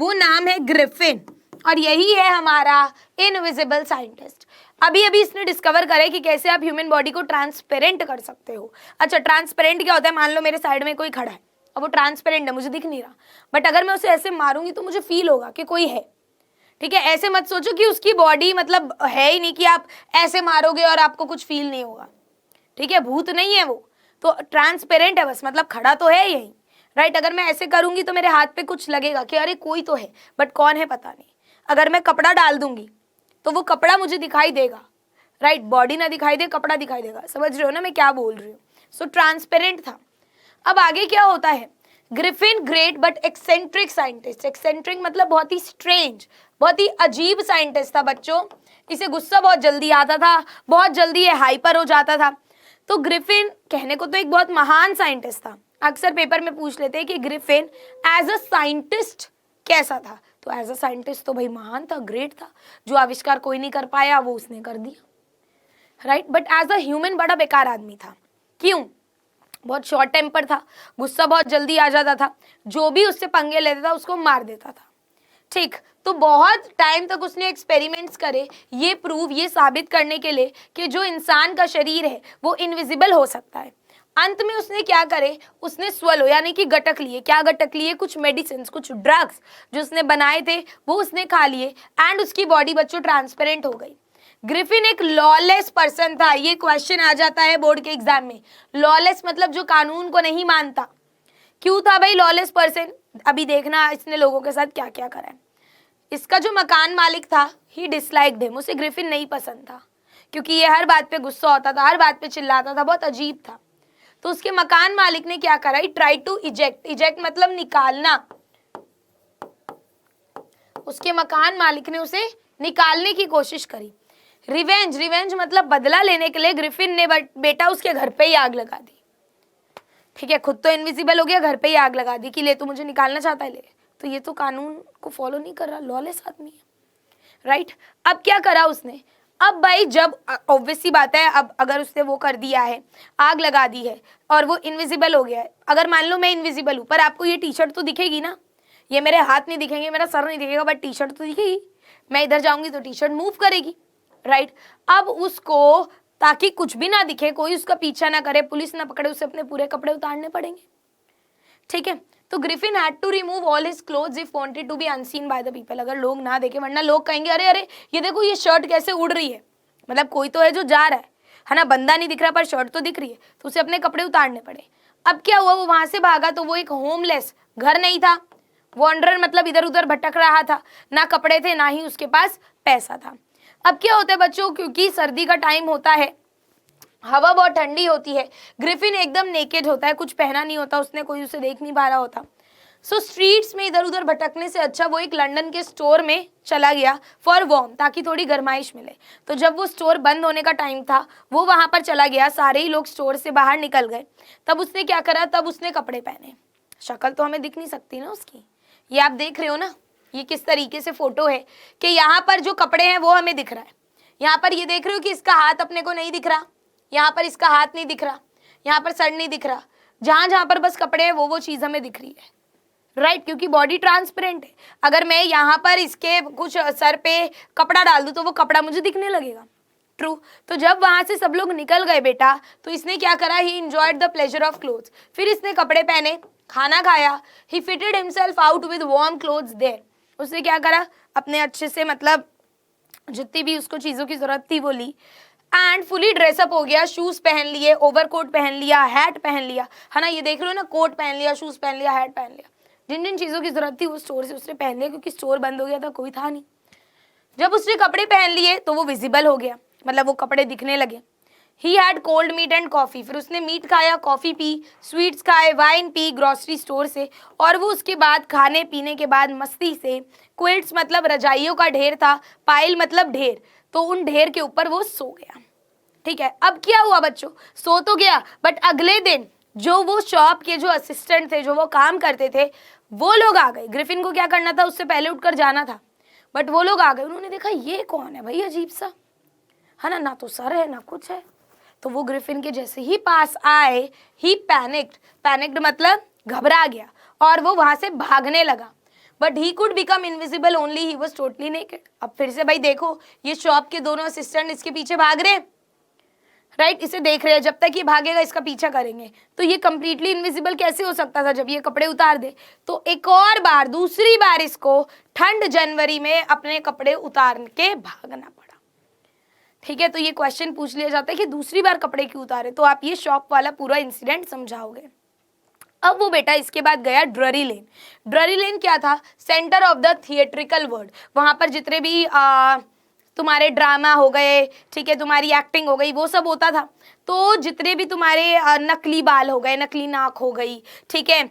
वो नाम है ग्रिफिन, और यही है हमारा इनविजिबल साइंटिस्ट। अभी अभी इसने डिस्कवर करा है कि कैसे आप ह्यूमन बॉडी को ट्रांसपेरेंट कर सकते हो। अच्छा, ट्रांसपेरेंट क्या होता है? मान लो मेरे साइड में कोई खड़ा है, अब वो ट्रांसपेरेंट है, मुझे दिख नहीं रहा, बट अगर मैं उसे ऐसे मारूंगी तो मुझे फील होगा कि कोई है। ठीक है, ऐसे मत सोचो कि उसकी बॉडी मतलब है ही नहीं, कि आप ऐसे मारोगे और आपको कुछ फील नहीं होगा। ठीक है, भूत नहीं है वो, तो ट्रांसपेरेंट है बस, मतलब खड़ा तो है यही, राइट। अगर मैं ऐसे करूंगी तो मेरे हाथ पे कुछ लगेगा कि अरे कोई तो है, बट कौन है पता नहीं। अगर मैं कपड़ा डाल दूंगी तो वो कपड़ा मुझे दिखाई देगा, राइट। बॉडी ना दिखाई दे, कपड़ा दिखाई देगा। समझ रहे हो ना मैं क्या बोल रही हूँ? सो ट्रांसपेरेंट था। अब आगे क्या होता है? Griffin great but eccentric scientist. Eccentric मतलब बहुत ही स्ट्रेंज, बहुत ही अजीब साइंटिस्ट था बच्चों। इसे गुस्सा बहुत जल्दी आता था, बहुत जल्दी ये हाइपर हो जाता था। तो ग्रिफिन कहने को तो एक बहुत महान साइंटिस्ट था। अक्सर पेपर में पूछ लेते हैं कि ग्रिफिन एज अ साइंटिस्ट कैसा था, तो एज अ साइंटिस्ट तो भाई महान था, ग्रेट था। जो आविष्कार कोई नहीं कर पाया वो उसने कर दिया, right. But as a human बड़ा बेकार आदमी था। क्यों? बहुत शॉर्ट टेम्पर था, गुस्सा बहुत जल्दी आ जाता था, जो भी उससे पंगे लेता था उसको मार देता था। ठीक, तो बहुत टाइम तक उसने एक्सपेरिमेंट्स करे ये साबित करने के लिए कि जो इंसान का शरीर है वो इनविजिबल हो सकता है। अंत में उसने क्या करे, उसने स्वलो यानी कि गटक लिए। क्या गटक लिए? कुछ मेडिसिन, कुछ ड्रग्स जो उसने बनाए थे वो उसने खा लिए एंड उसकी बॉडी बच्चों ट्रांसपेरेंट हो गई। ग्रिफिन एक लॉलेस पर्सन था। ये क्वेश्चन आ जाता है बोर्ड के एग्जाम में। लॉलेस मतलब जो कानून को नहीं मानता। क्यों था भाई लॉलेस पर्सन? अभी देखना इसने लोगों के साथ क्या क्या करा है। इसका जो मकान मालिक था, ही डिसलाइक्ड हिम, उसे ग्रिफिन नहीं पसंद था क्योंकि ये हर बात पे गुस्सा होता था, हर बात पे चिल्लाता था, बहुत अजीब था। तो उसके मकान मालिक ने क्या करा, ट्राई टू इजेक्ट। इजेक्ट मतलब निकालना। उसके मकान मालिक ने उसे निकालने की कोशिश करी। रिवेंज, रिवेंज मतलब बदला लेने के लिए ग्रिफिन ने बेटा उसके घर पे ही आग लगा दी। ठीक है, खुद तो इनविजिबल हो गया, घर पे ही आग लगा दी कि ले तू मुझे निकालना चाहता है ले। तो ये तो कानून को फॉलो नहीं कर रहा, लॉलेस आदमी है, राइट। अब क्या करा उसने, अब भाई जब ऑब्वियस सी बात है, अब अगर उसने वो कर दिया है, आग लगा दी है और वो इनविजिबल हो गया है। अगर मान लो मैं इनविजिबल हूँ पर आपको ये टी शर्ट तो दिखेगी ना, ये मेरे हाथ नहीं दिखेंगे, मेरा सर नहीं दिखेगा, बट टी शर्ट तो दिखेगी। मैं इधर जाऊंगी तो टी शर्ट मूव करेगी, राइट। अब उसको ताकि कुछ भी ना दिखे, कोई उसका पीछा ना करे, पुलिस ना पकड़े, उसे अपने पूरे कपड़े उतारने पड़ेंगे। ठीक है, तो Griffin had to remove all his clothes if wanted to be unseen by the people. अगर लोग ना देखे, वरना लोग कहेंगे अरे अरे ये देखो ये शर्ट कैसे उड़ रही है, मतलब कोई तो है जो जा रहा है ना, बंदा नहीं दिख रहा पर शर्ट तो दिख रही है, तो उसे अपने कपड़े उतारने पड़े। अब क्या हुआ, वो वहां से भागा तो वो एक होमलेस, घर नहीं था, वॉन्डरर मतलब इधर उधर भटक रहा था, ना कपड़े थे ना ही उसके पास पैसा था। अब क्या होता है बच्चों, क्योंकि सर्दी का टाइम होता है, हवा बहुत ठंडी होती है, ग्रिफिन एकदम नेकेड होता है, कुछ पहना नहीं होता उसने, कोई उसे देख नहीं पा रहा होता। सो स्ट्रीट्स में इधर उधर भटकने से अच्छा वो एक लंदन के स्टोर में चला गया फॉर वार्म, ताकि थोड़ी गर्माइश मिले। तो जब वो स्टोर बंद होने का टाइम था, वो वहां पर चला गया, सारे ही लोग स्टोर से बाहर निकल गए। तब उसने क्या करा, तब उसने कपड़े पहने। शक्ल तो हमें दिख नहीं सकती ना उसकी, ये आप देख रहे हो ना, ये किस तरीके से फोटो है कि यहाँ पर जो कपड़े हैं वो हमें दिख रहा है। यहाँ पर ये देख रहे हो कि इसका हाथ अपने को नहीं दिख रहा, यहाँ पर इसका हाथ नहीं दिख रहा, यहाँ पर सर नहीं दिख रहा, जहां जहां पर बस कपड़े हैं वो चीज हमें दिख रही है, राइट, क्योंकि बॉडी ट्रांसपेरेंट है। अगर मैं यहाँ पर इसके कुछ सर पे कपड़ा डाल दूं तो वो कपड़ा मुझे दिखने लगेगा, ट्रू। तो जब वहां से सब लोग निकल गए बेटा, तो इसने क्या करा, he enjoyed the pleasure of clothes. फिर इसने कपड़े पहने, खाना खाया, he fitted himself out with warm clothes there. उसने क्या करा, अपने अच्छे से मतलब जितनी भी उसको चीजों की जरूरत थी वो ली, एंड फुली ड्रेसअप हो गया, शूज पहन लिए, ओवरकोट पहन लिया, हैट पहन लिया, है ना, ये देख रहे हो ना, कोट पहन लिया, शूज पहन लिया, हैट पहन लिया, जिन जिन चीजों की जरूरत थी वो स्टोर से उसने पहन लिया, क्योंकि स्टोर बंद हो गया था, कोई था नहीं। जब उसने कपड़े पहन लिए तो वो विजिबल हो गया, मतलब वो कपड़े दिखने लगे। He had cold meat and coffee, फिर उसने मीट खाया, कॉफी पी, स्वीट्स खाए, वाइन पी ग्रोसरी स्टोर से, और वो उसके बाद खाने पीने के बाद मस्ती से, क्विल्ट्स मतलब रजाइयों का ढेर था, पाइल मतलब ढेर, तो उन ढेर के ऊपर वो सो गया। ठीक है, अब क्या हुआ बच्चों, सो तो गया, बट अगले दिन जो वो शॉप के जो असिस्टेंट थे, जो वो काम करते थे, वो लोग आ गए। ग्रिफिन को क्या करना था, उससे पहले उठकर जाना था, बट वो लोग आ गए। उन्होंने देखा ये कौन है भाई, अजीब सा है ना तो सर है ना कुछ है। तो वो ग्रिफिन के जैसे ही पास आए, ही पैनिक्ड, पैनिक्ड मतलब घबरा गया, और वो वहां से भागने लगा। But he could become invisible only he was totally naked. अब फिर से भाई देखो, ये शॉप के दोनों असिस्टेंट इसके पीछे भाग रहे हैं, राइट, इसे देख रहे हैं, जब तक ये भागेगा इसका पीछा करेंगे। तो ये कंप्लीटली इनविजिबल कैसे हो सकता था जब ये कपड़े उतार दे। तो एक और बार, दूसरी बार इसको ठंड जनवरी में अपने कपड़े उतार के भागना पड़ा। ठीक है, तो ये क्वेश्चन पूछ लिया जाता है कि दूसरी बार कपड़े क्यों उतारे, तो आप ये शॉप वाला पूरा इंसिडेंट समझाओगे। अब वो बेटा इसके बाद गया ड्ररी लेन। ड्ररी लेन क्या था, centre of the theatrical world. वहां पर जितने भी तुम्हारे ड्रामा हो गए, ठीक है, तुम्हारी एक्टिंग हो गई, वो सब होता था। तो जितने भी तुम्हारे नकली बाल हो गए, नकली नाक हो गई, ठीक है,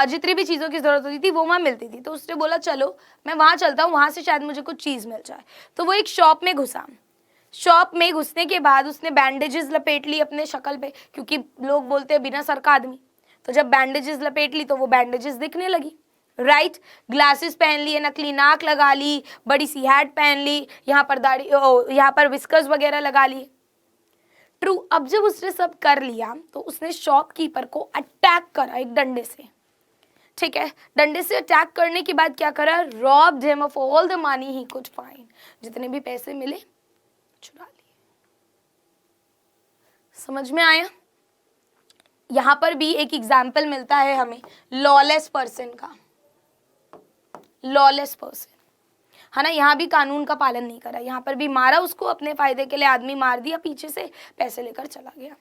जितनी भी चीज़ों की जरूरत होती थी वो वहाँ मिलती थी। तो उसने बोला चलो मैं वहाँ चलता हूँ, वहाँ से शायद मुझे कुछ चीज़ मिल जाए। तो वो एक शॉप में घुसा। शॉप में घुसने के बाद उसने बैंडेजेस लपेट ली अपने शक्ल पे, क्योंकि लोग बोलते हैं बिना सर का आदमी। तो जब बैंडेजेस लपेट ली तो वो बैंडेजेस दिखने लगी, राइट। ग्लासेस पहन लिए, नकली नाक लगा ली, बड़ी सी हैट पहन ली, यहाँ पर दाढ़ी, यहाँ पर विस्कर्स वगैरह लगा लिए, ट्रू। अब जब उसने सब कर लिया तो उसने शॉपकीपर को अटैक करा एक डंडे से। ठीक है, डंडे से अटैक करने के बाद क्या करा, robbed him of all the money he could find. जितने भी पैसे मिले चुरा लिए। समझ में आया? यहाँ पर भी एक एग्जाम्पल मिलता है हमें लॉलेस पर्सन का, लॉलेस पर्सन, है ना। यहाँ भी कानून का पालन नहीं करा, यहाँ पर भी मारा उसको, अपने फायदे के लिए आदमी मार दिया, पीछे से पैसे लेकर चला गया।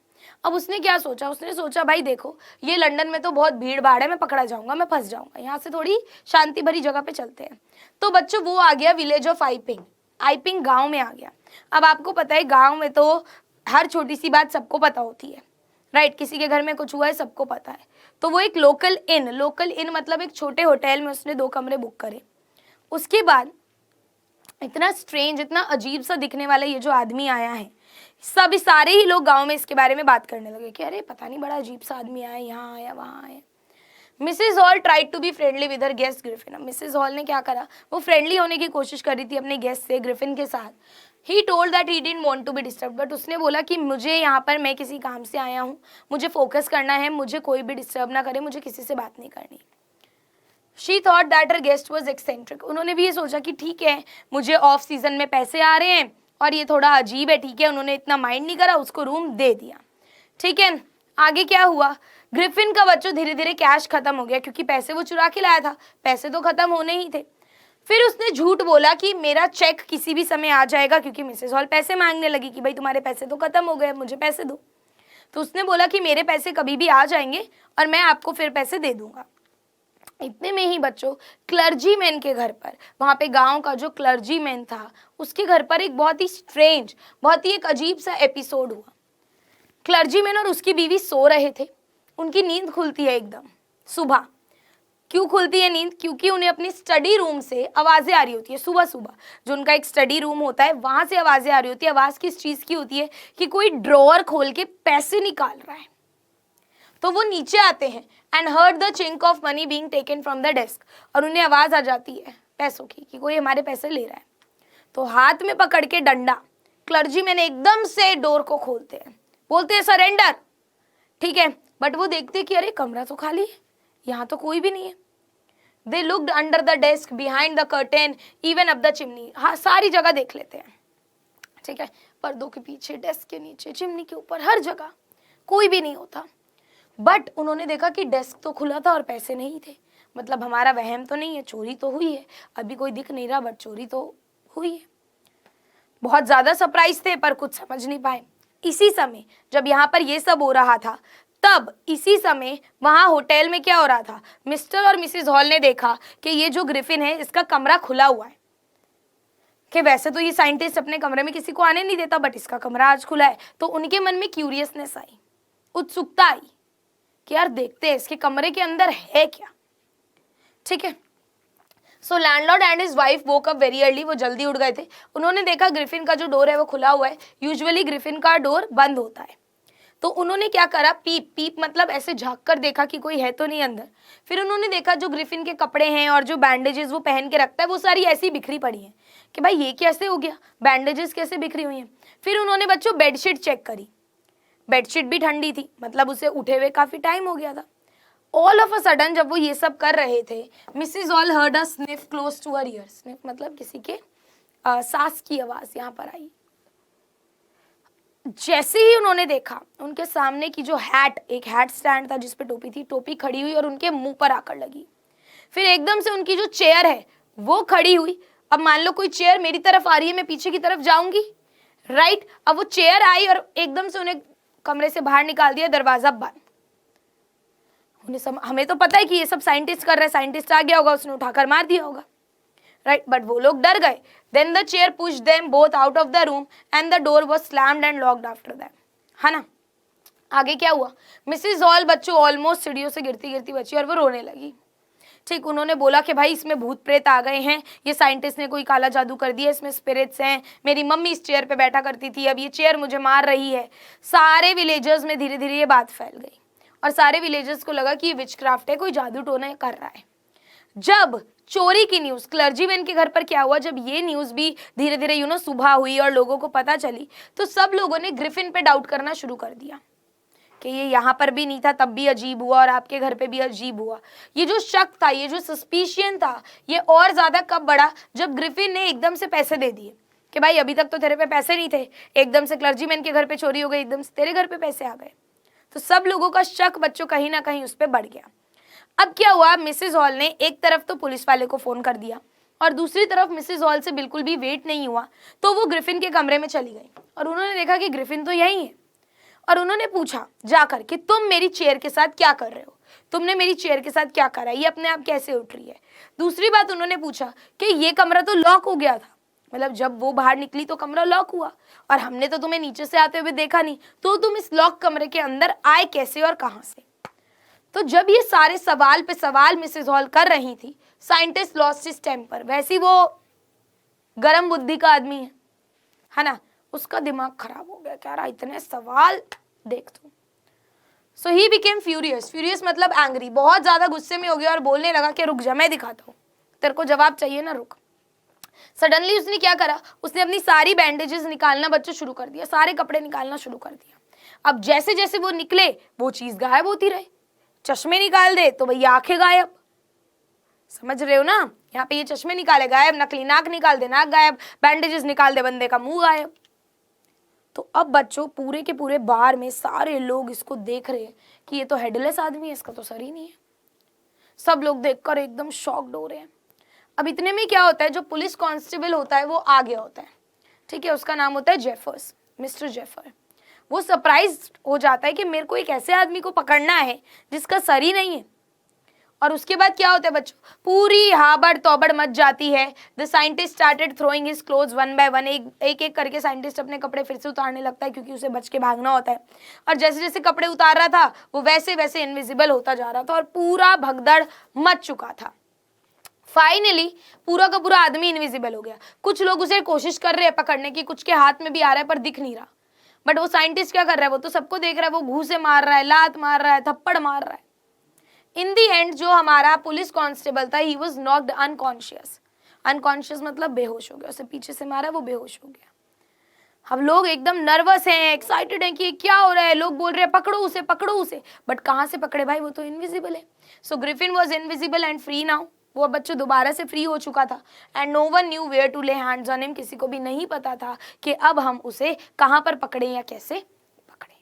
अब उसने क्या सोचा, उसने सोचा भाई देखो ये लंदन में तो बहुत भीड़ भाड़ है, मैं पकड़ा जाऊंगा, मैं फंस जाऊंगा, यहाँ से थोड़ी शांति भरी जगह पे चलते हैं। तो बच्चों वो आ गया विलेज ऑफ आइपिंग, आइपिंग गांव में आ गया। अब आपको पता है गांव में तो हर छोटी सी बात सबको पता होती है, राइट। किसी के घर में कुछ हुआ है सबको पता है। तो वो एक लोकल इन मतलब एक छोटे होटल में उसने 2 कमरे बुक करे। उसके बाद इतना स्ट्रेंज, इतना अजीब सा दिखने वाला ये जो आदमी आया है, सारे ही लोग गांव में इसके बारे में बात करने लगे कि अरे पता नहीं बड़ा अजीब सा आदमी आया, यहाँ आया वहाँ आया। Mrs Hall tried to be friendly with her guest Griffin. अब मिसेज हॉल ने क्या करा, वो फ्रेंडली होने की कोशिश कर रही थी अपने गेस्ट से, ग्रिफिन के साथ। He told that he didn't want to be disturb, but उसने बोला कि मुझे यहाँ पर, मैं किसी काम से आया हूँ, मुझे फोकस करना है, मुझे कोई भी डिस्टर्ब ना करे, मुझे किसी से बात नहीं करनी। She thought that her guest was eccentric. उन्होंने भी ये सोचा कि ठीक है मुझे ऑफ सीजन में पैसे आ रहे हैं और ये थोड़ा अजीब है, ठीक है। उन्होंने इतना माइंड नहीं करा, उसको रूम दे दिया, ठीक है। आगे क्या हुआ, ग्रिफिन का बच्चों धीरे धीरे कैश खत्म हो गया, क्योंकि पैसे वो चुरा के लाया था, पैसे तो खत्म होने ही थे। फिर उसने झूठ बोला कि मेरा चेक किसी भी समय आ जाएगा, क्योंकि मिसेस हॉल पैसे मांगने लगी कि भाई तुम्हारे पैसे तो खत्म हो गए, मुझे पैसे दो। तो उसने बोला कि मेरे पैसे कभी भी आ जाएंगे और मैं आपको फिर पैसे दे दूंगा। इतने में ही बच्चों क्लर्जीमैन के घर पर, वहाँ पे गांव का जो क्लर्जीमैन था उसके घर पर एक बहुत ही स्ट्रेंज, बहुत ही एक अजीब सा एपिसोड हुआ। क्लर्जीमैन और उसकी बीवी सो रहे थे, उनकी नींद खुलती है एकदम सुबह। क्यों खुलती है नींद, क्योंकि उन्हें अपनी स्टडी रूम से आवाज़ें आ रही होती है। सुबह सुबह जो उनका एक स्टडी रूम होता है वहाँ से आवाज़ें आ रही होती है। आवाज़ किस चीज़ की होती है कि कोई ड्रॉअर खोल के पैसे निकाल रहा है। तो वो नीचे आते हैं and heard the chink of money being taken from the desk, और उन्हें आवाज़ आ जाती है पैसों की कि कोई हमारे पैसे ले रहा है। तो हाथ में पकड़ के डंडा क्लर्जीमैन एकदम से डोर को खोलते हैं, बोलते हैं सरेंडर, ठीक है। बट वो देखते कि अरे कमरा तो खाली है, यहाँ तो कोई भी नहीं है। They looked under the desk, behind the curtain, even up the chimney. हाँ, सारी जगह देख लेते हैं, ठीक है। पर्दों के पीछे, डेस्क के नीचे, चिमनी के ऊपर, हर जगह कोई भी नहीं होता। बट उन्होंने देखा कि डेस्क तो खुला था और पैसे नहीं थे। मतलब हमारा वहम तो नहीं है, चोरी तो हुई है, अभी कोई दिख नहीं रहा बट चोरी तो हुई है। बहुत ज़्यादा सरप्राइज थे पर कुछ समझ नहीं पाए। इसी समय जब यहाँ पर ये सब हो रहा था, तब इसी समय वहाँ होटल में क्या हो रहा था, मिस्टर और मिसेस हॉल ने देखा कि ये जो ग्रिफिन है इसका कमरा खुला हुआ है। कि वैसे तो ये साइंटिस्ट अपने कमरे में किसी को आने नहीं देता, बट इसका कमरा आज खुला है। तो उनके मन में क्यूरियसनेस आई, उत्सुकता आई कि यार देखते हैं इसके कमरे के अंदर है क्या, ठीक है। So landlord and his wife woke up very early. वो जल्दी उठ गए थे। उन्होंने देखा ग्रिफिन का जो डोर है वो खुला हुआ है। यूजुअली ग्रिफिन का डोर बंद होता है। तो उन्होंने क्या करा, पीप पीप मतलब ऐसे झांक कर देखा कि कोई है तो नहीं अंदर। फिर उन्होंने देखा जो ग्रिफिन के कपड़े हैं और जो बैंडेजेस वो पहन के रखता है वो सारी ऐसी बिखरी पड़ी हैं कि भाई ये कैसे हो गया, बैंडेजेस कैसे बिखरी हुई हैं। फिर उन्होंने बच्चों बेडशीट चेक करी, बेडशीट भी ठंडी थी, मतलब उसे उठे हुए काफी टाइम हो गया था। ऑल ऑफ अ सडन जब वो ये सब कर रहे थे, Mrs Hall heard a sniff close to her ear. Sniff मतलब किसी के सांस की आवाज यहाँ पर आई। जैसे ही उन्होंने देखा उनके सामने की जो एक हैट स्टैंड था जिस पे टोपी थी, टोपी खड़ी हुई और उनके मुंह पर आकर लगी। फिर एकदम से उनकी जो चेयर है वो खड़ी हुई। अब मान लो कोई चेयर मेरी तरफ आ रही है, मैं पीछे की तरफ जाऊंगी, राइट। अब वो चेयर आई और एकदम से उन्हें कमरे से बाहर निकाल दिया, दरवाजा बंद। हमें तो पता है कि ये सब साइंटिस्ट कर रहे हैं, साइंटिस्ट आ गया होगा, उसने उठाकर मार दिया होगा, राइट। बट वो लोग डर गए। Then the chair pushed them both out of the room and the door was slammed and locked after them, है ना। आगे क्या हुआ, मिसेज हॉल बच्चों ऑलमोस्ट सीढ़ियों से गिरती गिरती बची और वो रोने लगी, ठीक। उन्होंने बोला कि भाई इसमें भूत प्रेत आ गए हैं, ये साइंटिस्ट ने कोई काला जादू कर दिया, इसमें स्पिरिट्स हैं, मेरी मम्मी इस चेयर पे बैठा करती थी, अब ये चेयर मुझे मार रही है। सारे विलेजर्स में धीरे धीरे ये बात फैल गई और सारे विलेजर्स को लगा कि ये विचक्राफ्ट है, कोई जादू टोना कर रहा है। जब चोरी की न्यूज क्लर्जीमैन के घर पर क्या हुआ, जब ये न्यूज भी धीरे धीरे सुबह हुई और लोगों को पता चली, तो सब लोगों ने ग्रिफिन पे डाउट करना शुरू कर दिया कि ये यहाँ पर भी नहीं था तब भी अजीब हुआ और आपके घर पे भी अजीब हुआ। ये जो शक था, ये जो सस्पिशियन था, ये और ज्यादा कब बढ़ा जब ग्रिफिन ने एकदम से पैसे दे दिए कि भाई अभी तक तो तेरे पे पैसे नहीं थे, एकदम से क्लर्जीमैन के घर पे चोरी हो गई, एकदम से तेरे घर पे पैसे आ गए। तो सब लोगों का शक बच्चों कहीं ना कहीं उस पर बढ़ गया। अब क्या हुआ, मिसेज हॉल ने एक तरफ तो पुलिस वाले को फोन कर दिया और दूसरी तरफ मिसेज हॉल से बिल्कुल भी वेट नहीं हुआ, तो वो ग्रिफिन के कमरे में चली गई और उन्होंने देखा कि ग्रिफिन तो यही है। और उन्होंने पूछा जाकर कि तुम मेरी चेयर के साथ क्या कर रहे हो, तुमने मेरी चेयर के साथ क्या करा, ये अपने आप कैसे उठ रही है। दूसरी बात उन्होंने पूछा कि ये कमरा तो लॉक हो गया था, मतलब जब वो बाहर निकली तो कमरा लॉक हुआ और हमने तो तुम्हें नीचे से आते हुए देखा नहीं, तो तुम इस लॉक कमरे के अंदर आए कैसे और कहां से। तो जब ये सारे सवाल पे सवाल मिसेज हॉल कर रही थी, साइंटिस्ट लॉस्ट हिज टेम्पर। वैसे वो गरम बुद्धि का आदमी है ना, उसका दिमाग खराब हो गया, कह रहा इतने सवाल देख तू। सो ही बिकेम फ्यूरियस, फ्यूरियस मतलब एंग्री, बहुत ज्यादा गुस्से में हो गया और बोलने लगा कि रुक जा, मैं दिखाता हूँ, तेरे को जवाब चाहिए ना, रुक। सडनली उसने क्या करा, उसने अपनी सारी बैंडेजेस निकालना बच्चों शुरू कर दिया, सारे कपड़े निकालना शुरू कर दिया। अब जैसे जैसे वो निकले वो चीज गायब होती रही। चश्मे निकाल दे तो भैया आंखें गायब, समझ रहे हो ना, यहाँ पे ये चश्मे निकाले गायब, नकली नाक निकाल दे नाक गायब, बैंडेजेस निकाल दे बंदे का मुंह गायब। तो अब बच्चों पूरे के पूरे बार में सारे लोग इसको देख रहे हैं कि ये तो हेडलेस आदमी है, इसका तो सर ही नहीं है। सब लोग देखकर एकदम शॉक्ड हो रहे हैं। अब इतने में क्या होता है, जो पुलिस कांस्टेबल होता है वो आ गया होता है, ठीक है, उसका नाम होता है जेफर्स, मिस्टर जेफर। वो सरप्राइज हो जाता है कि मेरे को एक ऐसे आदमी को पकड़ना है जिसका सर ही नहीं है। और उसके बाद क्या होता है बच्चों, पूरी हाबड़ तोबड़ मच जाती है। The scientist started throwing his clothes one by one, एक एक करके साइंटिस्ट अपने कपड़े फिर से उतारने लगता है क्योंकि उसे बच के भागना होता है। और जैसे जैसे कपड़े उतार रहा था वो वैसे वैसे इनविजिबल होता जा रहा था और पूरा भगदड़ मच चुका था। फाइनली पूरा का पूरा आदमी इनविजिबल हो गया। कुछ लोग उसे कोशिश कर रहे हैं पकड़ने की, कुछ के हाथ में भी आ रहा है पर दिख नहीं रहा। बट वो साइंटिस्ट क्या कर रहा है, वो तो सबको देख रहा है, वो घूंसे मार रहा है, लात मार रहा है, थप्पड़ मार रहा है। इन दी एंड जो हमारा पुलिस कांस्टेबल था, he was knocked unconscious. Unconscious मतलब बेहोश हो गया, उसे पीछे से मारा, वो बेहोश हो गया। अब लोग एकदम नर्वस हैं, एक्साइटेड हैं कि क्या हो रहा है। लोग बोल रहे हैं पकड़ो उसे, पकड़ो उसे, बट कहाँ से पकड़े भाई, वो तो इनविजिबल है। So Griffin was invisible and free now. वो बच्चों दोबारा से फ्री हो चुका था and no one knew where to lay hands on him. किसी को भी नहीं पता था कि अब हम उसे कहाँ पर पकड़े या कैसे पकड़े।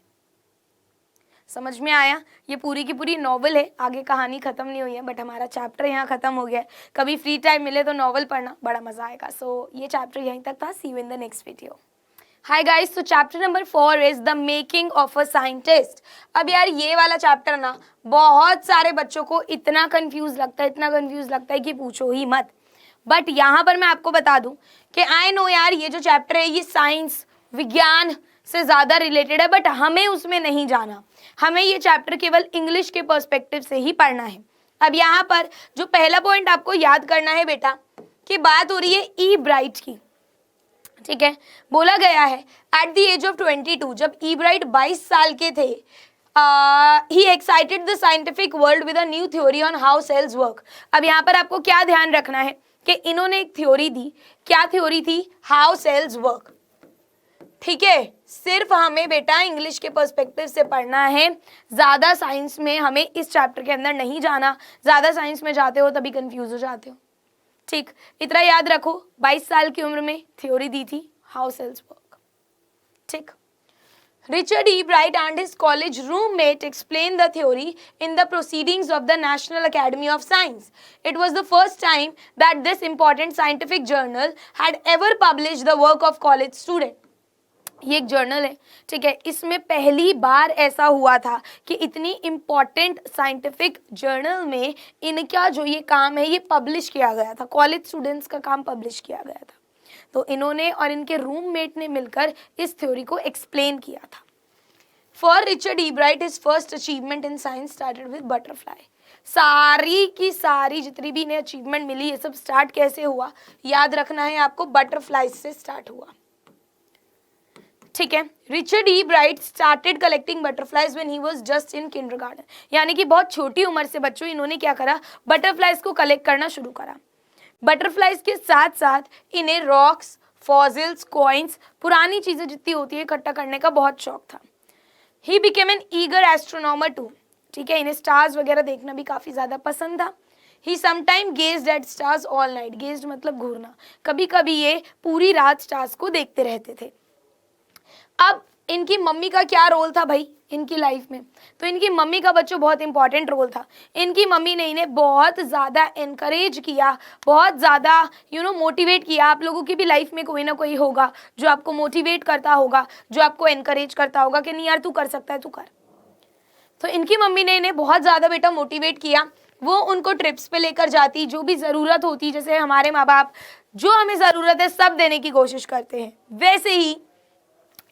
समझ में आया? ये पूरी की पूरी नॉवल है, आगे कहानी खत्म नहीं हुई है, बट हमारा चैप्टर यहाँ खत्म हो गया है। कभी फ्री टाइम मिले तो नॉवल पढ़ना, बड़ा मजा आएगा। सो ये चैप्टर यहीं तक था। See you in the next video. Hi guys, तो chapter number 4 is the making of a scientist. अब यार ये वाला चैप्टर ना बहुत सारे बच्चों को इतना कंफ्यूज लगता है, इतना कंफ्यूज लगता है कि पूछो ही मत। बट यहाँ पर मैं आपको बता दूं कि आई नो यार ये जो चैप्टर है ये साइंस विज्ञान से ज़्यादा रिलेटेड है, बट हमें उसमें नहीं जाना। हमें ये चैप्टर केवल इंग्लिश के पर्सपेक्टिव से ही पढ़ना है। अब यहाँ पर जो पहला पॉइंट आपको याद करना है बेटा, कि बात हो रही है ई ब्राइट की, ठीक है। बोला गया है एट द एज ऑफ 22, जब ई ब्राइट 22 साल के थे, he excited the scientific world with a new theory on how cells work. अब यहाँ पर आपको क्या ध्यान रखना है कि इन्होंने एक थ्योरी दी। क्या थ्योरी थी? हाउ सेल्स वर्क, ठीक है। सिर्फ हमें बेटा इंग्लिश के पर्सपेक्टिव से पढ़ना है, ज्यादा साइंस में हमें इस चैप्टर के अंदर नहीं जाना। ज्यादा साइंस में जाते हो तभी कंफ्यूज हो जाते हो, ठीक। इतना याद रखो, 22 साल की उम्र में थ्योरी दी थी हाउ सेल्स वर्क, ठीक। Richard E. Bright and his college roommate explained the theory in the proceedings of the National Academy of Science. It was the first time that this important scientific journal had ever published the work of college student. ये एक journal है, ठीक है। इसमें पहली बार ऐसा हुआ था कि इतनी इम्पॉर्टेंट साइंटिफिक जर्नल में इनका जो ये काम है ये पब्लिश किया गया था। कॉलेज स्टूडेंट्स का काम पब्लिश किया गया था। तो इन्होंने और इनके रूममेट ने मिलकर इस थ्योरी को एक्सप्लेन किया था। For Richard E bright his first achievement in science started with butterfly. सारी की सारी जितनी भी इन्हें अचीवमेंट मिली ये सब स्टार्ट कैसे हुआ, याद रखना है आपको, बटरफ्लाई से स्टार्ट हुआ, ठीक है। Richard E bright started collecting butterflies when he was just in kindergarten, यानी कि बहुत छोटी उम्र से बच्चों इन्होंने क्या करा, बटरफ्लाइज को कलेक्ट करना शुरू करा। बटरफ्लाइज के साथ साथ इन्हें रॉक्स, फॉसिल्स, कॉइन्स, पुरानी चीजें जितनी होती है इकट्ठा करने का बहुत शौक था। He became an eager astronomer too, ठीक है। इन्हें स्टार्स वगैरह देखना भी काफी ज्यादा पसंद था। He sometime gazed at stars all night, gazed मतलब घूरना, कभी कभी ये पूरी रात स्टार्स को देखते रहते थे। अब इनकी मम्मी का क्या रोल था भाई, इनकी लाइफ में, तो इनकी मम्मी का बच्चों बहुत इंपॉर्टेंट रोल था। इनकी मम्मी ने इन्हें बहुत ज़्यादा इनकरेज किया, बहुत ज़्यादा मोटिवेट किया। आप लोगों की भी लाइफ में कोई ना कोई होगा जो आपको मोटिवेट करता होगा, जो आपको इनकरेज करता होगा कि नहीं यार तू कर सकता है, तू कर। तो इनकी मम्मी ने इन्हें बहुत ज़्यादा बेटा मोटिवेट किया। वो उनको ट्रिप्स पे लेकर जाती, जो भी ज़रूरत होती, जैसे हमारे माँ बाप जो हमें ज़रूरत है सब देने की कोशिश करते हैं, वैसे ही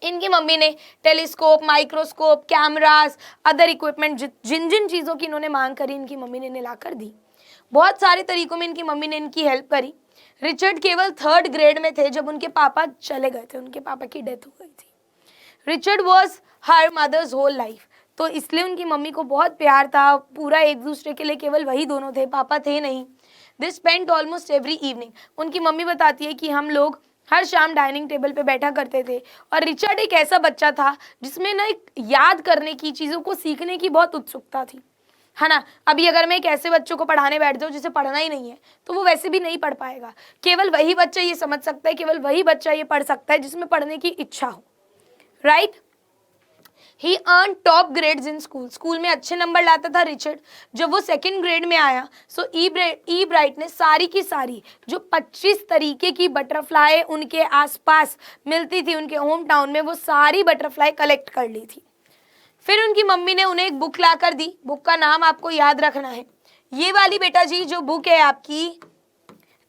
इनकी मम्मी ने telescope, microscope, cameras, other equipment, जिन जिन चीज़ों की इन्होंने मांग करी इनकी मम्मी ने इन्हें ला कर दी। बहुत सारे तरीकों में इनकी मम्मी ने इनकी हेल्प करी। रिचर्ड केवल 3rd ग्रेड में थे जब उनके पापा चले गए थे, उनके पापा की डेथ हो गई थी। Richard was her mother's whole life, तो इसलिए उनकी मम्मी को बहुत प्यार था, पूरा एक दूसरे के लिए केवल वही दोनों थे, पापा थे नहीं। They spent almost every evening, उनकी मम्मी बताती है कि हम लोग हर शाम डाइनिंग टेबल पे बैठा करते थे। और रिचर्ड एक ऐसा बच्चा था जिसमें ना एक याद करने की, चीज़ों को सीखने की बहुत उत्सुकता थी, है ना। अभी अगर मैं एक ऐसे बच्चों को पढ़ाने बैठ जाऊँ जिसे पढ़ना ही नहीं है तो वो वैसे भी नहीं पढ़ पाएगा। केवल वही बच्चा ये समझ सकता है, केवल वही बच्चा ये पढ़ सकता है जिसमें पढ़ने की इच्छा हो, right. He earn top grades in school, school में अच्छे नंबर लाता था रिचर्ड। जब वो 2nd ग्रेड में आया सो ई ब्राइट ने सारी की सारी जो 25 तरीके की बटरफ्लाई उनके आसपास मिलती थी उनके होम टाउन में, वो सारी बटरफ्लाई कलेक्ट कर ली थी। फिर उनकी मम्मी ने उन्हें एक बुक ला कर दी। बुक का नाम आपको याद रखना है, ये वाली बेटा जी जो बुक है आपकी,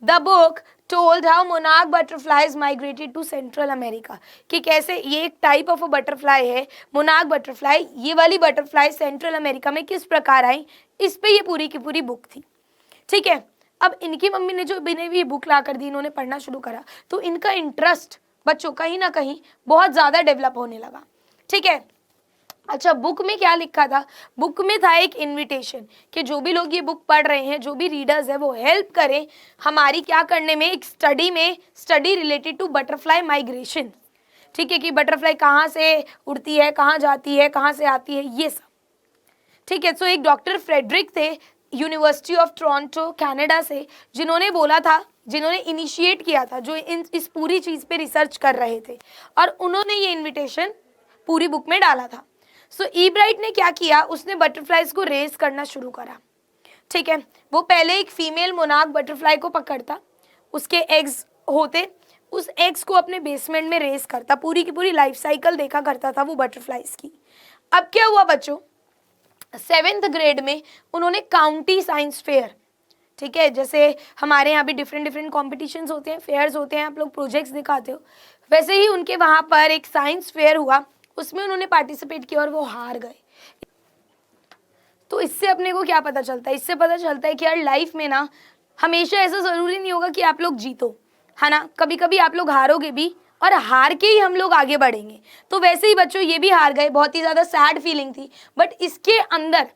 the book told how monarch butterflies migrated to central America, कि कैसे ये एक टाइप ऑफ अ बटरफ्लाई है मोनार्क बटरफ्लाई, ये वाली बटरफ्लाई सेंट्रल अमेरिका में किस प्रकार आई, इस पे ये पूरी की पूरी बुक थी, ठीक है। अब इनकी मम्मी ने जो इन्हें भी बुक ला कर दी, इन्होंने पढ़ना शुरू करा तो इनका इंटरेस्ट बच्चों कहीं ना कहीं बहुत ज़्यादा डेवलप होने लगा, ठीक है। अच्छा, बुक में क्या लिखा था? बुक में था एक इनविटेशन कि जो भी लोग ये बुक पढ़ रहे हैं, जो भी रीडर्स है, वो हेल्प करें हमारी क्या करने में, एक study related to butterfly migration, ठीक है, कि बटरफ्लाई कहाँ से उड़ती है, कहाँ जाती है, कहाँ से आती है, ये सब, ठीक है। सो एक डॉक्टर फ्रेडरिक थे यूनिवर्सिटी ऑफ टोरंटो कनाडा से, जिन्होंने बोला था, जिन्होंने इनिशिएट किया था, जो इस पूरी चीज़ पे रिसर्च कर रहे थे, और उन्होंने ये इन्विटेशन पूरी बुक में डाला था। सो ई ब्राइट ने क्या किया, उसने बटरफ्लाइज को रेस करना शुरू करा, ठीक है। वो पहले एक फीमेल मोनार्क बटरफ्लाई को पकड़ता, उसके एग्स होते, उस एग्स को अपने बेसमेंट में रेस करता, पूरी की पूरी लाइफ साइकिल देखा करता था वो बटरफ्लाइज की। अब क्या हुआ बच्चों, 7th ग्रेड में उन्होंने काउंटी साइंस फेयर, ठीक है, जैसे हमारे यहाँ भी डिफरेंट कॉम्पिटिशन्स होते हैं, फेयर्स होते हैं, आप लोग प्रोजेक्ट्स दिखाते हो, वैसे ही उनके वहाँ पर एक साइंस फेयर हुआ, उसमें उन्होंने पार्टिसिपेट किया और वो हार गए। तो इससे अपने को क्या पता चलता है? इससे पता चलता है कि यार लाइफ में ना हमेशा ऐसा ज़रूरी नहीं होगा कि आप लोग जीतो, है ना। कभी कभी आप लोग हारोगे भी, और हार के ही हम लोग आगे बढ़ेंगे। तो वैसे ही बच्चों ये भी हार गए, बहुत ही ज़्यादा सैड फीलिंग थी, बट इसके अंदर,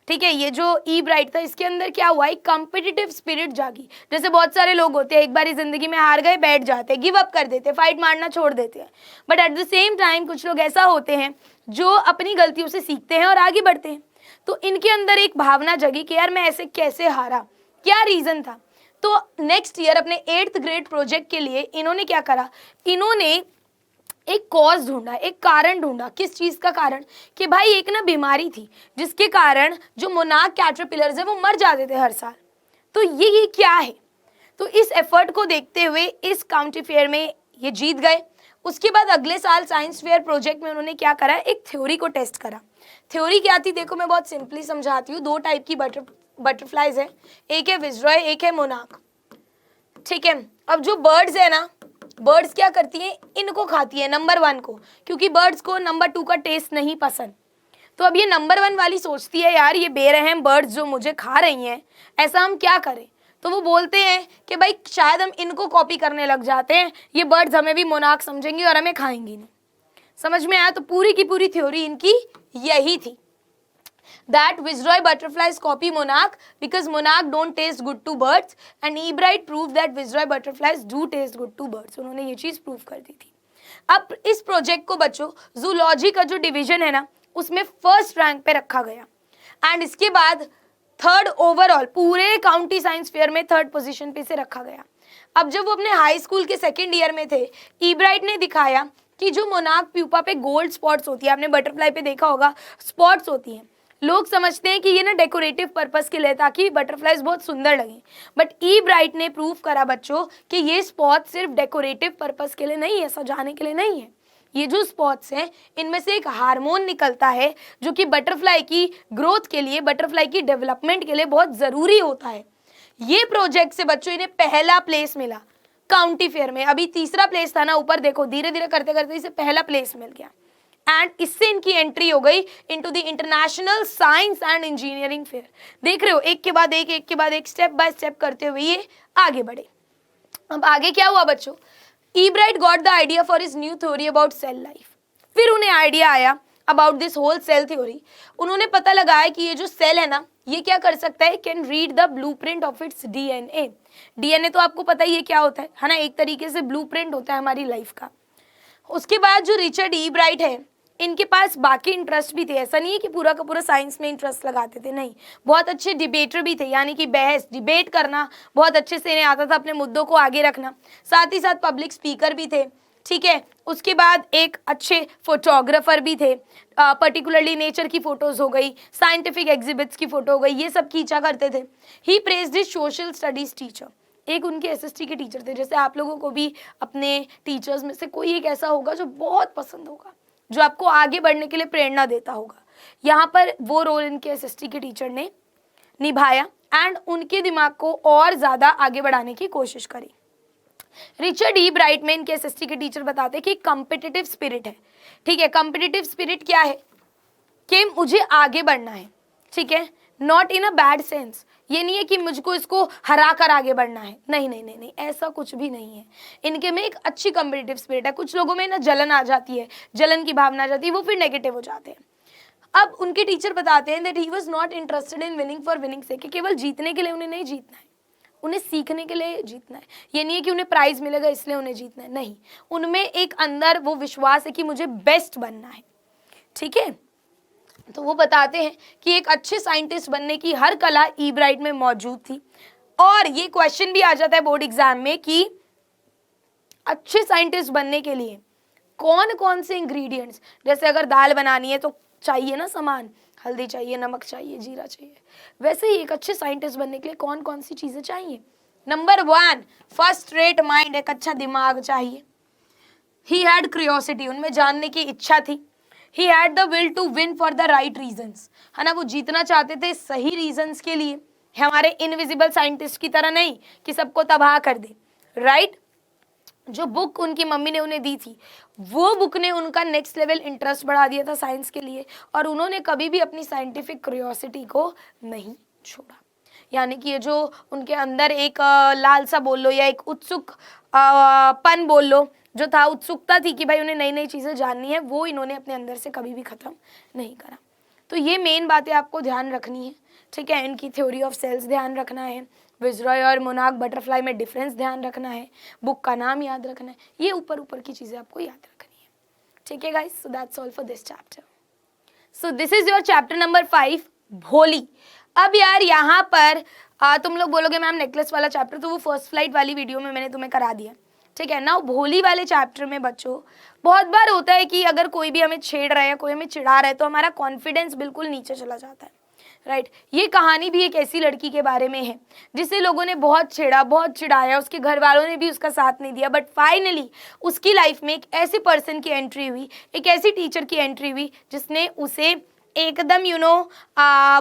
ठीक है, ये जो ई ब्राइट था, इसके अंदर क्या हुआ, एक कॉम्पिटिटिव स्पिरिट जागी। जैसे बहुत सारे लोग होते हैं, एक बार जिंदगी में हार गए, बैठ जाते, गिव अप कर देते, फाइट मारना छोड़ देते हैं, but at the same time कुछ लोग ऐसा होते हैं जो अपनी गलतियों से सीखते हैं और आगे बढ़ते हैं। तो इनके अंदर एक भावना जगी कि यार मैं ऐसे कैसे हारा, क्या रीज़न था। तो नेक्स्ट ईयर अपने 8th ग्रेड प्रोजेक्ट के लिए इन्होंने क्या करा, इन्होंने एक कॉज ढूंढा, एक कारण ढूंढा। किस चीज़ का कारण? कि भाई एक ना बीमारी थी जिसके कारण जो मोनार्क कैटरपिलर्स है वो मर जाते थे हर साल। तो ये क्या है? तो इस एफर्ट को देखते हुए इस काउंटी फेयर में ये जीत गए। उसके बाद अगले साल साइंस फेयर प्रोजेक्ट में उन्होंने क्या करा, एक थ्योरी को टेस्ट करा। थ्योरी क्या थी देखो, मैं बहुत सिंपली समझाती हूँ। 2 टाइप की बटरफ्लाइज है, एक है विजरॉय, एक है मोनार्क, ठीक है। अब जो बर्ड्स है ना, बर्ड्स क्या करती हैं, इनको खाती है, नंबर 1 को, क्योंकि बर्ड्स को नंबर 2 का टेस्ट नहीं पसंद। तो अब ये नंबर 1 वाली सोचती है यार ये बेरहम बर्ड्स जो मुझे खा रही हैं, ऐसा हम क्या करें। तो वो बोलते हैं कि भाई शायद हम इनको कॉपी करने लग जाते हैं, ये बर्ड्स हमें भी मोनार्क समझेंगी और हमें खाएंगी नहीं। समझ में आया? तो पूरी की पूरी थ्योरी इनकी यही थी, that Viceroy butterflies copy monarch because monarch don't taste good to birds and Ebright proved that Viceroy butterflies do taste good to birds। उन्होंने ये चीज़ प्रूव कर दी थी। अब इस प्रोजेक्ट को बच्चों जूलॉजी का जो डिवीजन है ना, उसमें 1st रैंक पे रखा गया, एंड इसके बाद 3rd ओवरऑल पूरे काउंटी साइंस फेयर में 3rd पोजीशन पे से रखा गया। अब जब वो अपने हाई स्कूल के 2nd ईयर में थे, ईब्राइट ने दिखाया कि जो मोनार्क प्यूपा पे गोल्ड स्पॉट्स होती है, आपने बटरफ्लाई पे देखा होगा स्पॉट्स होती हैं, लोग समझते हैं कि ये ना डेकोरेटिव पर्पस के लिए ताकि बटरफ्लाइज बहुत सुंदर लगे, बट ई ब्राइट ने प्रूव करा बच्चों कि ये स्पॉट सिर्फ डेकोरेटिव पर्पस के लिए नहीं है, सजाने के लिए नहीं है। ये जो स्पॉट्स हैं इनमें से एक हार्मोन निकलता है जो कि बटरफ्लाई की ग्रोथ के लिए, बटरफ्लाई की डेवलपमेंट के लिए बहुत ज़रूरी होता है। ये प्रोजेक्ट से बच्चों इन्हें पहला प्लेस मिला काउंटी फेयर में। अभी तीसरा प्लेस था ना ऊपर, देखो धीरे धीरे करते करते इसे पहला प्लेस मिल गया एंड इससे इनकी एंट्री हो गई into the international science and engineering fair. देख रहे हो एक के बाद एक स्टेप बाय स्टेप करते हुए ये आगे बढ़े। अब आगे क्या हुआ बच्चों, Ebright got the idea for his new theory about cell life। फिर उन्हें आइडिया आया about this whole cell theory. उन्होंने पता लगाया कि ये जो सेल है ना ये क्या कर सकता है, can read the blueprint of its DNA. DNA तो आपको पता ही है क्या होता है ना, एक तरीके से ब्लूप्रिंट होता है हमारी लाइफ का। उसके बाद जो रिचर्ड ईब्राइट है इनके पास बाकी इंटरेस्ट भी थे, ऐसा नहीं है कि पूरा का पूरा साइंस में इंटरेस्ट लगाते थे, नहीं, बहुत अच्छे डिबेटर भी थे, यानी कि बहस डिबेट करना बहुत अच्छे से इन्हें आता था, अपने मुद्दों को आगे रखना, साथ ही साथ पब्लिक स्पीकर भी थे, ठीक है। उसके बाद एक अच्छे फोटोग्राफर भी थे, पर्टिकुलरली नेचर की फोटोज हो गई, साइंटिफिक एग्जिबिट्स की फोटो हो गई, ये सब खींचा करते थे। He praised his social studies teacher, एक उनके एसएसटी के टीचर थे। जैसे आप लोगों को भी अपने टीचर्स में से कोई एक ऐसा होगा जो बहुत पसंद होगा, जो आपको आगे बढ़ने के लिए प्रेरणा देता होगा, यहाँ पर वो रोल इनके एसएसटी के टीचर ने निभाया एंड उनके दिमाग को और ज़्यादा आगे बढ़ाने की कोशिश करी। रिचर्ड ई ब्राइट में इनके एसएसटी के टीचर बताते हैं कि कॉम्पिटिटिव स्पिरिट है, ठीक है। कॉम्पिटिटिव स्पिरिट क्या है कि मुझे आगे बढ़ना है, ठीक है, not in a bad sense, ये नहीं है कि मुझको इसको हरा कर आगे बढ़ना है, नहीं नहीं नहीं नहीं, ऐसा कुछ भी नहीं है। इनके में एक अच्छी कॉम्पिटिटिव स्पिरिट है। कुछ लोगों में ना जलन आ जाती है, जलन की भावना आ जाती है, वो फिर नेगेटिव हो जाते हैं। अब उनके टीचर बताते हैं that he was not interested in winning for winning से, कि केवल जीतने के लिए उन्हें नहीं जीतना है, उन्हें सीखने के लिए जीतना है। ये नहीं है कि उन्हें प्राइज मिलेगा इसलिए उन्हें जीतना है, नहीं, उनमें एक अंदर वो विश्वास है कि मुझे बेस्ट बनना है, ठीक है। तो वो बताते हैं कि एक अच्छे साइंटिस्ट बनने की हर कला ई ब्राइट में मौजूद थी। और ये क्वेश्चन भी आ जाता है बोर्ड एग्जाम में कि अच्छे साइंटिस्ट बनने के लिए कौन कौन से इंग्रेडिएंट्स, जैसे अगर दाल बनानी है तो चाहिए ना सामान, हल्दी चाहिए, नमक चाहिए, जीरा चाहिए, वैसे ही एक अच्छे साइंटिस्ट बनने के लिए कौन कौन सी चीजें चाहिए। नंबर 1, फर्स्ट रेट माइंड, एक अच्छा दिमाग चाहिए। ही हैड क्यूरियोसिटी, उनमें जानने की इच्छा थी। He had the will to win for the right reasons, है ना, वो जीतना चाहते थे सही रीजंस के लिए, हमारे इनविजिबल साइंटिस्ट की तरह नहीं कि सबको तबाह कर दे, राइट। जो बुक उनकी मम्मी ने उन्हें दी थी वो बुक ने उनका नेक्स्ट लेवल इंटरेस्ट बढ़ा दिया था साइंस के लिए, और उन्होंने कभी भी अपनी साइंटिफिक क्यूरियोसिटी को नहीं छोड़ा। यानी कि ये जो उनके अंदर एक लालसा बोल लो या एक उत्सुक पन बोल लो जो था, उत्सुकता थी कि भाई उन्हें नई नई चीज़ें जाननी है, वो इन्होंने अपने अंदर से कभी भी ख़त्म नहीं करा। तो ये मेन बातें आपको ध्यान रखनी है, ठीक है। इनकी थ्योरी ऑफ सेल्स ध्यान रखना है, विजरॉय और मोनार्क बटरफ्लाई में डिफरेंस ध्यान रखना है, बुक का नाम याद रखना है, ये ऊपर ऊपर की चीज़ें आपको याद रखनी है, ठीक है guys. So that's all for this chapter. So this is your chapter number 5, भोली। अब यार यहाँ पर तुम लोग बोलोगे मैम नेकलेस वाला चैप्टर तो वो फर्स्ट फ्लाइट वाली वीडियो में मैंने तुम्हें करा दिया, ठीक है ना। भोली वाले चैप्टर में बच्चों बहुत बार होता है कि अगर कोई भी हमें छेड़ रहा है, कोई हमें चिढ़ा रहा है तो हमारा कॉन्फिडेंस बिल्कुल नीचे चला जाता है, राइट। ये कहानी भी एक ऐसी लड़की के बारे में है जिसे लोगों ने बहुत छेड़ा, बहुत चिढ़ाया, उसके घर वालों ने भी उसका साथ नहीं दिया, बट फाइनली उसकी लाइफ में एक ऐसे पर्सन की एंट्री हुई, एक ऐसी टीचर की एंट्री हुई जिसने उसे एकदम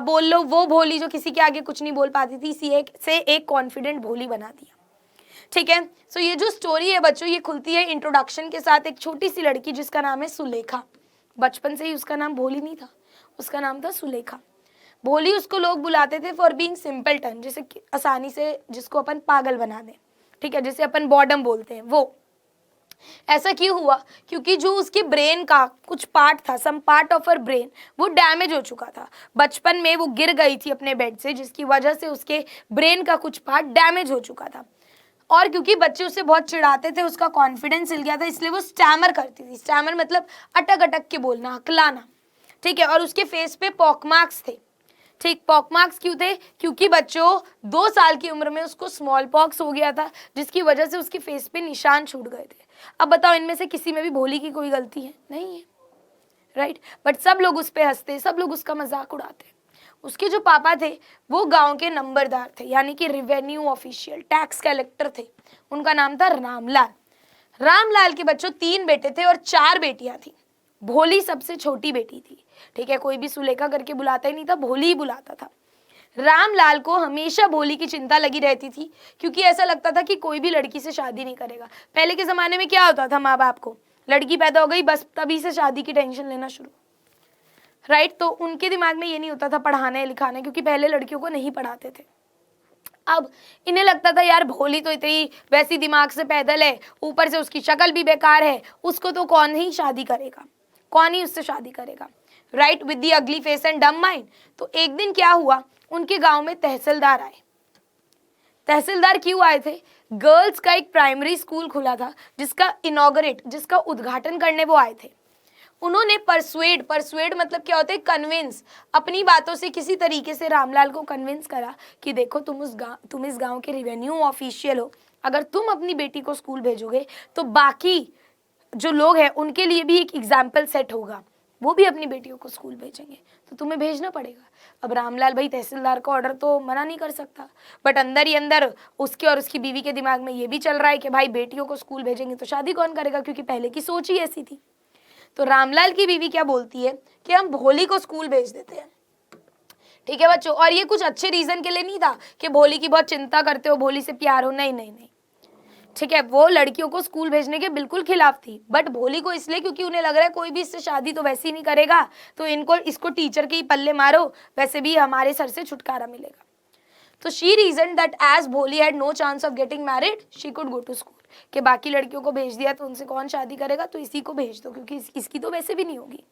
बोल लो वो भोली जो किसी के आगे कुछ नहीं बोल पाती थी, से एक कॉन्फिडेंट भोली बना दिया, ठीक है। सो ये जो स्टोरी है बच्चों ये खुलती है इंट्रोडक्शन के साथ, एक छोटी सी लड़की जिसका नाम है सुलेखा। बचपन से ही उसका नाम भोली नहीं था, उसका नाम था सुलेखा। भोली उसको लोग बुलाते थे फॉर बीइंग सिंपलटन, जैसे आसानी से जिसको अपन पागल बना दें, ठीक है, जैसे अपन बॉडम बोलते हैं वो। ऐसा क्यों हुआ, क्योंकि जो उसके ब्रेन का कुछ पार्ट था, some part of her brain, वो डैमेज हो चुका था। बचपन में वो गिर गई थी अपने बेड से, जिसकी वजह से उसके ब्रेन का कुछ पार्ट डैमेज हो चुका था। और क्योंकि बच्चे उसे बहुत चिढ़ाते थे, उसका कॉन्फिडेंस हिल गया था, इसलिए वो स्टैमर करती थी। स्टैमर मतलब अटक अटक के बोलना, हकलाना, ठीक है। और उसके फेस पे पॉक मार्क्स थे, ठीक। पॉक मार्क्स क्यों थे, क्योंकि बच्चों 2 साल की उम्र में उसको स्मॉल पॉक्स हो गया था, जिसकी वजह से उसके फेस पे निशान छूट गए थे। अब बताओ इनमें से किसी में भी भोली की कोई गलती है? नहीं है, राइट। बट सब लोग उस पे हंसते, सब लोग उसका मजाक उड़ाते। उसके जो पापा थे वो गांव के नंबरदार थे, यानी कि रिवेन्यू ऑफिशियल, टैक्स कलेक्टर थे। उनका नाम था रामलाल। रामलाल के बच्चों 3 बेटे थे और 4 बेटियां थी। भोली सबसे छोटी बेटी थी, ठीक है। कोई भी सुलेखा करके बुलाता ही नहीं था, भोली ही बुलाता था। रामलाल को हमेशा भोली की चिंता लगी रहती थी, क्योंकि ऐसा लगता था कि कोई भी लड़की से शादी नहीं करेगा। पहले के जमाने में क्या होता था, माँ बाप को लड़की पैदा हो गई बस तभी से शादी की टेंशन लेना शुरू, राइट। तो उनके दिमाग में ये नहीं होता था पढ़ाना लिखाना, क्योंकि पहले लड़कियों को नहीं पढ़ाते थे। अब इन्हें लगता था यार भोली तो इतनी वैसी दिमाग से पैदल है, ऊपर से उसकी शक्ल भी बेकार है, उसको तो कौन ही शादी करेगा, कौन ही उससे शादी करेगा, राइट, विद दी अगली फेस एंड डम माइंड। तो एक दिन क्या हुआ, उनके गांव में तहसीलदार आए। तहसीलदार क्यों आए थे? गर्ल्स का एक प्राइमरी स्कूल खुला था जिसका उद्घाटन करने वो आए थे। उन्होंने परसुएड मतलब क्या होता है, कन्विंस, अपनी बातों से किसी तरीके से रामलाल को कन्विंस करा कि देखो तुम इस गांव के रिवेन्यू ऑफिशियल हो, अगर तुम अपनी बेटी को स्कूल भेजोगे तो बाकी जो लोग हैं उनके लिए भी एक एग्जाम्पल सेट होगा, वो भी अपनी बेटियों को स्कूल भेजेंगे, तो तुम्हें भेजना पड़ेगा। अब रामलाल भाई तहसीलदार का ऑर्डर तो मना नहीं कर सकता, बट अंदर ही अंदर उसके और उसकी बीवी के दिमाग में ये भी चल रहा है कि भाई बेटियों को स्कूल भेजेंगे तो शादी कौन करेगा, क्योंकि पहले की सोच ही ऐसी थी। तो रामलाल की बीवी क्या बोलती है कि हम भोली को स्कूल भेज देते हैं, ठीक है बच्चों। और ये कुछ अच्छे रीजन के लिए नहीं था कि भोली की बहुत चिंता करते हो, भोली से प्यार हो, नहीं नहीं नहीं, ठीक है। वो लड़कियों को स्कूल भेजने के बिल्कुल खिलाफ थी, बट भोली को इसलिए क्योंकि उन्हें लग रहा है कोई भी इससे शादी तो वैसे ही नहीं करेगा, तो इसको टीचर के ही पल्ले मारो, वैसे भी हमारे सर से छुटकारा मिलेगा। तो she reason that as Bholi had no chance of getting married she could go to school, कि बाकी लड़कियों को भेज दिया तो उनसे कौन शादी करेगा, तो इसी को भेज दो क्योंकि इसकी तो वैसे भी नहीं होगी।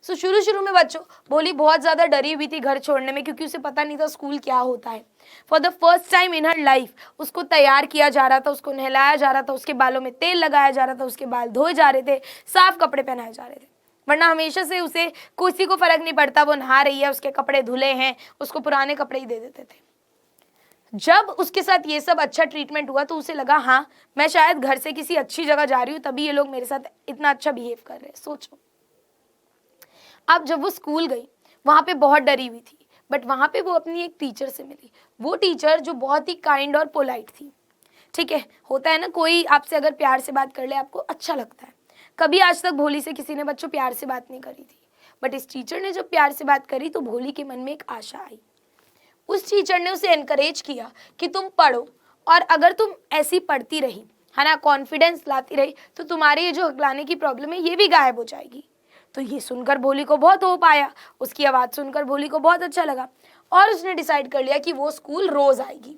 सो शुरू में बच्चों भोली बहुत ज्यादा डरी हुई थी घर छोड़ने में, क्योंकि उसे पता नहीं था स्कूल क्या होता है। For the first time in her life उसको तैयार किया जा रहा था, उसको नहलाया जा रहा था, उसके बालों में तेल लगाया जा रहा था, उसके बाल धोए जा रहे थे, साफ कपड़े पहनाए जा रहे थे। वरना हमेशा से उसे किसी को फर्क नहीं पड़ता, वो नहा रही है, उसके कपड़े धुले हैं, उसको पुराने कपड़े ही दे देते थे। जब उसके साथ ये सब अच्छा ट्रीटमेंट हुआ तो उसे लगा हाँ मैं शायद घर से किसी अच्छी जगह जा रही हूँ, तभी ये लोग मेरे साथ इतना अच्छा बिहेव कर रहे हैं। सोचो, अब जब वो स्कूल गई वहां पे बहुत डरी हुई थी, बट वहां पे वो अपनी एक टीचर से मिली। वो टीचर जो बहुत ही काइंड और पोलाइट थी, ठीक है। होता है ना कोई आपसे अगर प्यार से बात कर ले आपको अच्छा लगता है। कभी आज तक भोली से किसी ने बच्चों प्यार से बात नहीं करी थी, बट इस टीचर ने जब प्यार से बात करी तो भोली के मन में एक आशा आई। उस टीचर ने उसे एनकरेज किया कि तुम पढ़ो, और अगर तुम ऐसी पढ़ती रही है ना, कॉन्फिडेंस लाती रही, तो तुम्हारे ये जो हकलाने की प्रॉब्लम है ये भी गायब हो जाएगी। तो ये सुनकर भोली को बहुत होप आया, उसकी आवाज़ सुनकर भोली को बहुत अच्छा लगा, और उसने डिसाइड कर लिया कि वो स्कूल रोज आएगी।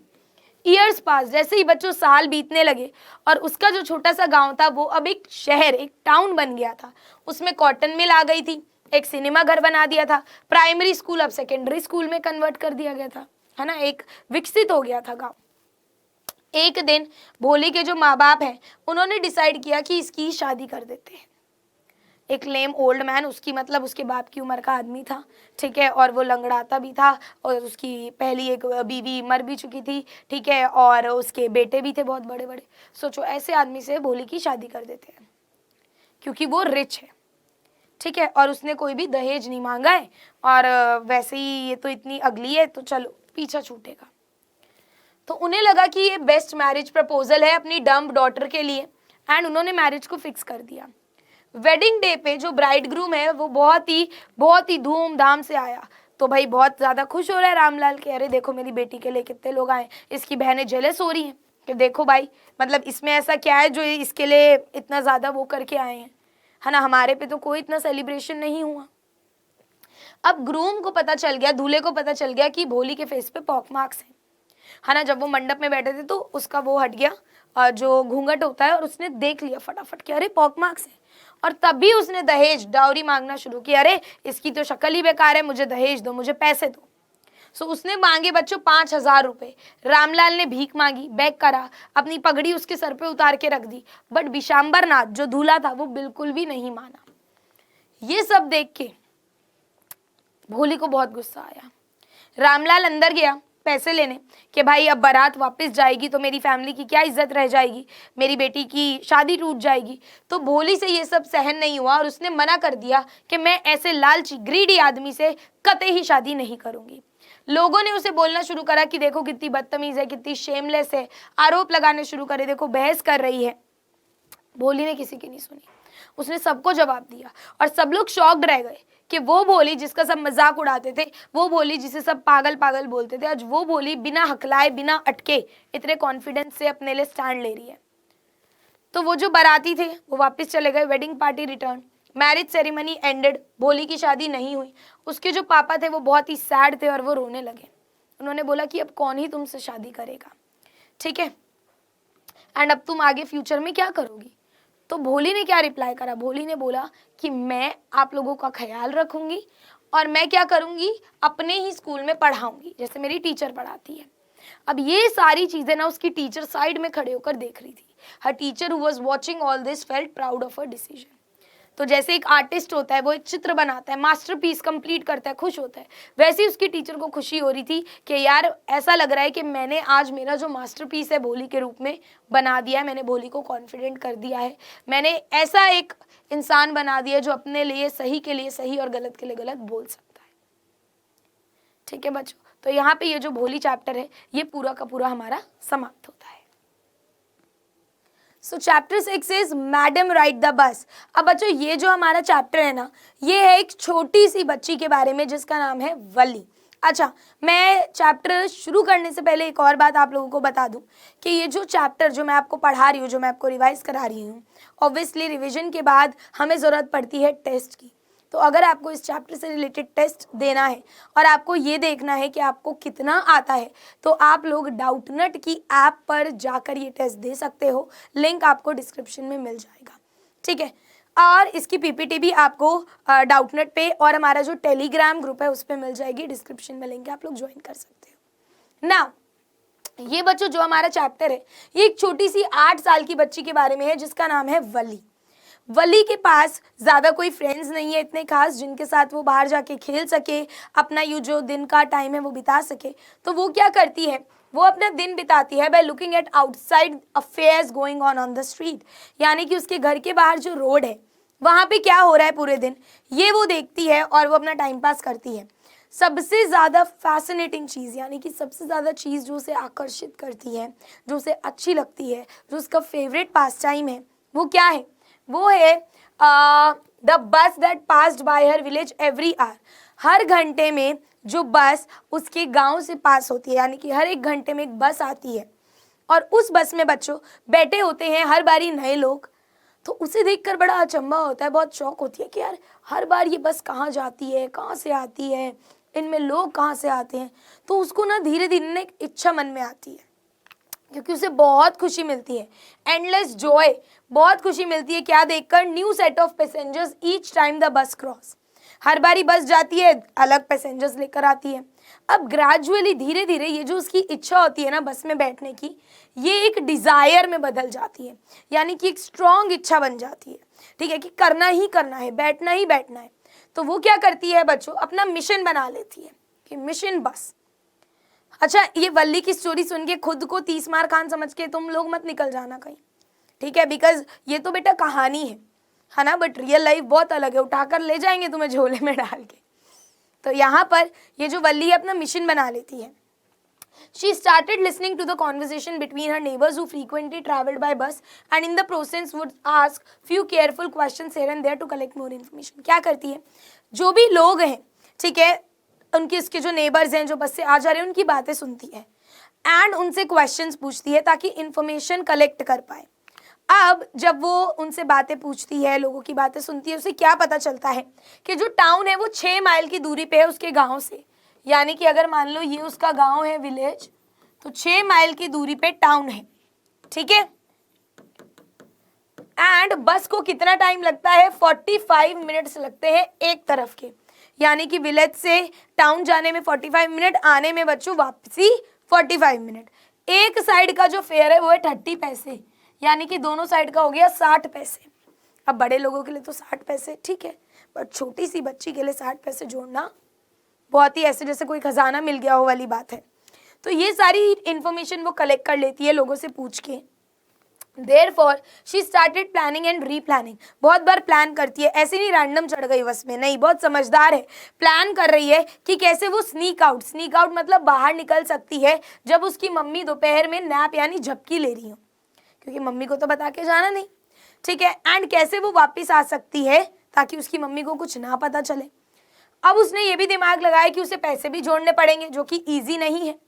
ईयर्स पास, जैसे ही बच्चों साल बीतने लगे और उसका जो छोटा सा गांव था वो अब एक शहर, एक टाउन बन गया था। उसमें कॉटन मिल आ गई थी, एक सिनेमा घर बना दिया था, प्राइमरी स्कूल अब सेकेंडरी स्कूल में कन्वर्ट कर दिया गया था, है ना, एक विकसित हो गया था गांव। एक दिन भोली के जो माँ बाप हैं उन्होंने डिसाइड किया कि इसकी शादी कर देते हैं। एक लेम ओल्ड मैन, उसकी मतलब उसके बाप की उम्र का आदमी था, ठीक है, और वो लंगड़ाता भी था, और उसकी पहली एक बीवी मर भी चुकी थी, ठीक है, और उसके बेटे भी थे बहुत बड़े बड़े। सोचो ऐसे आदमी से भोली की शादी कर देते हैं क्योंकि वो रिच है, ठीक है, और उसने कोई भी दहेज नहीं मांगा है, और वैसे ही ये तो इतनी अगली है तो चलो पीछा छूटेगा। तो उन्हें लगा कि ये बेस्ट मैरिज प्रपोजल है अपनी डम्ब डॉटर के लिए, एंड उन्होंने मैरिज को फिक्स कर दिया। वेडिंग डे पे जो ब्राइड ग्रूम है वो बहुत ही धूमधाम से आया। तो भाई बहुत ज़्यादा खुश हो रहा है रामलाल के, अरे देखो मेरी बेटी के लिए कितने लोग आए। इसकी बहनें जेलस हो रही हैं कि देखो भाई, मतलब इसमें ऐसा क्या है जो इसके लिए इतना ज़्यादा वो करके आए हैं, है ना, हमारे पे तो कोई इतना सेलिब्रेशन नहीं हुआ। अब ग्रूम को पता चल गया, दूल्हे को पता चल गया कि भोली के फेस पे पॉक मार्क्स हैं, है ना। जब वो मंडप में बैठे थे तो उसका वो हट गया जो घूंघट होता है, और उसने देख लिया फटाफट कि अरे पॉक मार्क्स है, और तभी उसने दहेज डाउरी मांगना शुरू किया। अरे इसकी तो शक्ल ही बेकार है, मुझे दहेज दो, मुझे पैसे दो। सो उसने मांगे बच्चों 5,000 रुपए। रामलाल ने भीख मांगी, बैग करा, अपनी पगड़ी उसके सर पे उतार के रख दी, बट विशांबर नाथ जो दूल्हा था वो बिल्कुल भी नहीं माना। ये सब देख के भोली को बहुत गुस्सा आया। रामलाल अंदर गया, पैसे लेने कि भाई अब बारात वापस जाएगी तो मेरी फैमिली की क्या इज्जत रह जाएगी, मेरी बेटी की शादी टूट जाएगी। तो भोली से ये सब सहन नहीं हुआ और उसने मना कर दिया कि मैं ऐसे लालची ग्रीडी आदमी से कतई ही शादी नहीं करूंगी। लोगों ने उसे बोलना शुरू करा कि देखो कितनी बदतमीज है, कितनी शेमलेस है, आरोप लगाने शुरू करे, देखो बहस कर रही है। भोली ने किसी की नहीं सुनी, उसने सबको जवाब दिया और सब लोग शॉक्ड रह गए कि वो भोली जिसका सब मजाक उड़ाते थे, वो भोली जिसे सब पागल पागल बोलते थे, आज वो भोली बिना हकलाए बिना अटके इतने कॉन्फिडेंस से अपने लिए स्टैंड ले रही है। तो वो जो बाराती थे वो वापस चले गए, wedding party return, marriage ceremony ended, भोली की शादी नहीं हुई। उसके जो पापा थे वो बहुत ही सैड थे और वो रोने लगे। उन्होंने बोला कि अब कौन ही तुमसे शादी करेगा, ठीक है, एंड अब तुम आगे फ्यूचर में क्या करोगी। तो भोली ने क्या रिप्लाई करा, भोली ने बोला कि मैं आप लोगों का ख्याल रखूंगी और मैं क्या करूंगी, अपने ही स्कूल में पढ़ाऊंगी जैसे मेरी टीचर पढ़ाती है। अब ये सारी चीजें ना उसकी टीचर साइड में खड़े होकर देख रही थी। Her teacher who was watching all this felt proud of her decision. तो जैसे एक आर्टिस्ट होता है, वो एक चित्र बनाता है, मास्टरपीस कंप्लीट करता है, खुश होता है, वैसे ही उसकी टीचर को खुशी हो रही थी कि यार ऐसा लग रहा है कि मैंने आज मेरा जो मास्टरपीस है भोली के रूप में बना दिया है, मैंने भोली को कॉन्फिडेंट कर दिया है, मैंने ऐसा एक इंसान बना दिया जो अपने लिए सही के लिए सही और गलत के लिए गलत बोल सकता है। ठीक है बच्चों, तो यहाँ पे ये जो भोली चैप्टर है ये पूरा का पूरा हमारा समाप्त होता है। सो chapter 6 is madam ride the bus. अब बच्चों ये जो हमारा चैप्टर है ना, ये है एक छोटी सी बच्ची के बारे में जिसका नाम है वली। अच्छा, मैं चैप्टर शुरू करने से पहले एक और बात आप लोगों को बता दूं कि ये जो चैप्टर जो मैं आपको पढ़ा रही हूँ, जो मैं आपको रिवाइज करा रही हूँ, ऑब्वियसली रिविजन के बाद हमें ज़रूरत पड़ती है टेस्ट की। तो अगर आपको इस चैप्टर से रिलेटेड टेस्ट देना है और आपको ये देखना है कि आपको कितना आता है, तो आप लोग डाउटनट की ऐप पर जाकर ये टेस्ट दे सकते हो। लिंक आपको डिस्क्रिप्शन में मिल जाएगा, ठीक है। और इसकी पीपीटी भी आपको डाउटनट पे और हमारा जो टेलीग्राम ग्रुप है उस पर मिल जाएगी, डिस्क्रिप्शन में लिंक है, आप लोग ज्वाइन कर सकते हो ना। ये बच्चों जो हमारा चैप्टर है ये एक छोटी सी 8 साल की बच्ची के बारे में है जिसका नाम है वली। वली के पास ज़्यादा कोई फ्रेंड्स नहीं है इतने खास जिनके साथ वो बाहर जाके खेल सके, अपना ये जो दिन का टाइम है वो बिता सके। तो वो क्या करती है, वो अपना दिन बिताती है by looking at outside affairs going on the street, यानी कि उसके घर के बाहर जो रोड है वहाँ पे क्या हो रहा है पूरे दिन, ये वो देखती है और वो अपना टाइम पास करती है। सबसे ज़्यादा फैसिनेटिंग चीज़, यानी कि सबसे ज़्यादा चीज़ जो उसे आकर्षित करती है, जो उसे अच्छी लगती है, जो उसका फेवरेट पास टाइम है, वो क्या है, वो है the bus that passed by her village every hour. हर घंटे में जो बस उसके गांव से पास होती है, यानी कि हर एक घंटे में एक बस आती है और उस बस में बच्चों बैठे होते हैं हर बारी नए लोग। तो उसे देखकर बड़ा अचंभा होता है, बहुत शौक होती है कि यार हर बार ये बस कहाँ जाती है, कहाँ से आती है, इनमें लोग कहाँ से आते हैं। तो उसको ना धीरे धीरे ना एक इच्छा मन में आती है, क्योंकि उसे बहुत खुशी मिलती है, एंडलेस जॉय, बहुत खुशी मिलती है क्या देखकर, new set of passengers each time the bus cross. हर बारी बस जाती है अलग पैसेंजर्स लेकर आती है। अब ग्रेजुअली धीरे धीरे ये जो उसकी इच्छा होती है ना बस में बैठने की, ये एक डिज़ायर में बदल जाती है, यानी कि एक स्ट्रॉन्ग इच्छा बन जाती है, ठीक है, कि करना ही करना है, बैठना ही बैठना है। तो वो क्या करती है बच्चों, अपना मिशन बना लेती है कि मिशन बस। अच्छा, ये वल्ली की स्टोरी सुन के खुद को 30 मार खान समझ के तुम लोग मत निकल जाना कहीं, ठीक है, बिकॉज ये तो बेटा कहानी है ना, बट रियल लाइफ बहुत अलग है, उठाकर ले जाएंगे तुम्हें झोले में डाल के। तो यहाँ पर ये जो वल्ली है अपना मिशन बना लेती है। She started listening to the conversation between her neighbors who frequently traveled by bus and in the process would ask few careful questions here and there to collect more information। क्या करती है, जो भी लोग हैं, ठीक है, उनके इसके जो नेबर्स हैं जो बस से आ जा रहे हैं उनकी बातें सुनती है एंड उनसे क्वेश्चंस पूछती है ताकि इंफॉर्मेशन कलेक्ट कर पाए। अब जब वो उनसे बातें पूछती है, लोगों की बातें सुनती है, उसे क्या पता चलता है कि जो टाउन है वो 6 माइल की दूरी पे है उसके गांव से, यानी कि अगर मान लो ये उसका गांव है विलेज, तो 6 माइल की दूरी पे टाउन है, ठीक है। एंड बस को कितना टाइम लगता है, 45 मिनट्स लगते हैं एक तरफ के, यानी कि विलेज से टाउन जाने में 45 मिनट, आने में बच्चों वापसी 45 मिनट। एक साइड का जो फेयर है वो है 30 पैसे, यानी कि दोनों साइड का हो गया 60 पैसे। अब बड़े लोगों के लिए तो 60 पैसे ठीक है, पर छोटी सी बच्ची के लिए 60 पैसे जोड़ना बहुत ही ऐसे जैसे कोई खजाना मिल गया हो वाली बात है। तो ये सारी इन्फॉर्मेशन वो कलेक्ट कर लेती है लोगों से पूछ के। Therefore, she started planning and replanning. बहुत बार प्लान करती है, ऐसे नहीं रैंडम चढ़ गई बस में, नहीं, बहुत समझदार है। प्लान कर रही है कि कैसे वो स्नीक आउट मतलब बाहर निकल सकती है जब उसकी मम्मी दोपहर में नैप यानी झपकी ले रही हो, क्योंकि मम्मी को तो बता के जाना नहीं, ठीक है। एंड कैसे वो वापस आ सकती है ताकि उसकी मम्मी को कुछ ना पता चले। अब उसने ये भी दिमाग लगाया कि उसे पैसे भी जोड़ने पड़ेंगे, जो कि ईजी नहीं है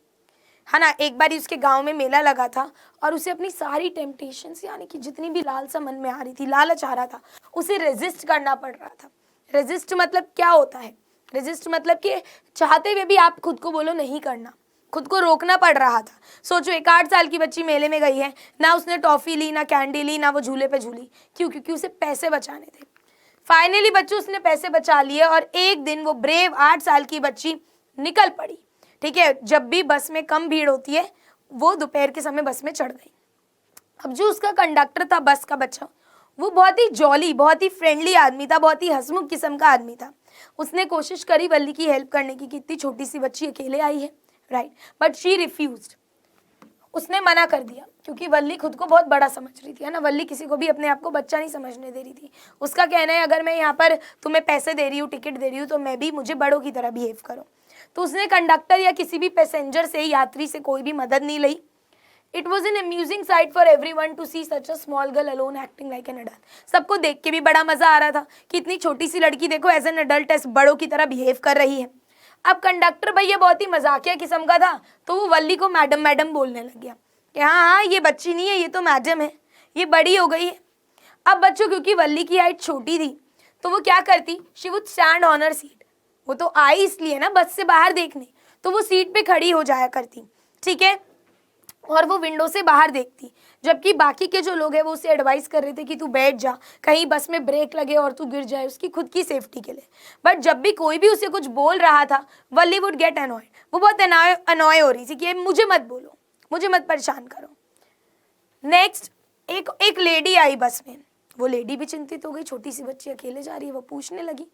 ना। एक बार उसके गांव में मेला लगा था और उसे अपनी सारी टेम्पटेशंस यानी कि जितनी भी लालसा मन में आ रही थी, लालच आ रहा था, उसे रेजिस्ट करना पड़ रहा था। रेजिस्ट मतलब क्या होता है? रेजिस्ट मतलब कि चाहते हुए भी आप खुद को बोलो नहीं करना, खुद को रोकना पड़ रहा था। सोचो, एक 8 साल की बच्ची मेले में गई है, ना उसने टॉफी ली, ना कैंडी ली, ना वो झूले पे झूली। क्यों? क्योंकि उसे पैसे बचाने थे। फाइनली बच्चों उसने पैसे बचा लिए और एक दिन वो ब्रेव 8 साल की बच्ची निकल पड़ी, ठीक है। जब भी बस में कम भीड़ होती है वो दोपहर के समय बस में चढ़ गई। अब जो उसका कंडक्टर था बस का बच्चा, वो बहुत ही जॉली, बहुत ही फ्रेंडली आदमी था, बहुत ही हंसमुख किस्म का आदमी था। उसने कोशिश करी वल्ली की हेल्प करने की कि इतनी छोटी सी बच्ची अकेले आई है, राइट, बट शी रिफ्यूज्ड। उसने मना कर दिया क्योंकि वल्ली खुद को बहुत बड़ा समझ रही थी, है ना। वल्ली किसी को भी अपने आप को बच्चा नहीं समझने दे रही थी। उसका कहना है अगर मैं यहाँ पर तुम्हें पैसे दे रही हूँ, टिकट दे रही हूँ, तो मैं भी मुझे बड़ों की तरह बिहेव करो। तो उसने कंडक्टर या किसी भी पैसेंजर से, यात्री से कोई भी मदद नहीं ली। It was an amusing sight for everyone to see such a small girl alone acting like an adult. सबको देख के भी बड़ा मजा आ रहा था कि इतनी छोटी सी लड़की देखो एज एन अडल्ट एज बड़ों की तरह बिहेव कर रही है। अब कंडक्टर भैया बहुत ही मजाकिया किस्म का था, तो वो वल्ली को मैडम मैडम बोलने लग गया कि हाँ हाँ ये बच्ची नहीं है, ये तो मैडम है, ये बड़ी हो गई है। अब बच्चों क्योंकि वल्ली की हाइट छोटी थी तो वो क्या करती, she would stand on her seat. वो तो आई इसलिए ना बस से बाहर देखने, तो वो सीट पे खड़ी हो जाया करती, ठीक है, और वो विंडो से बाहर देखती। जबकि बाकी के जो लोग हैं वो उसे एडवाइस कर रहे थे कि तू बैठ जा, कहीं बस में ब्रेक लगे और तू गिर जाए, उसकी खुद की सेफ्टी के लिए। बट जब भी कोई भी उसे कुछ बोल रहा था, वल्ली वुड गेट अनॉयड। वो बहुत अनॉय हो रही थी कि मुझे मत बोलो, मुझे मत परेशान करो। नेक्स्ट एक लेडी आई बस में। वो लेडी भी चिंतित हो गई, छोटी सी बच्ची अकेले जा रही है। वो पूछने लगी।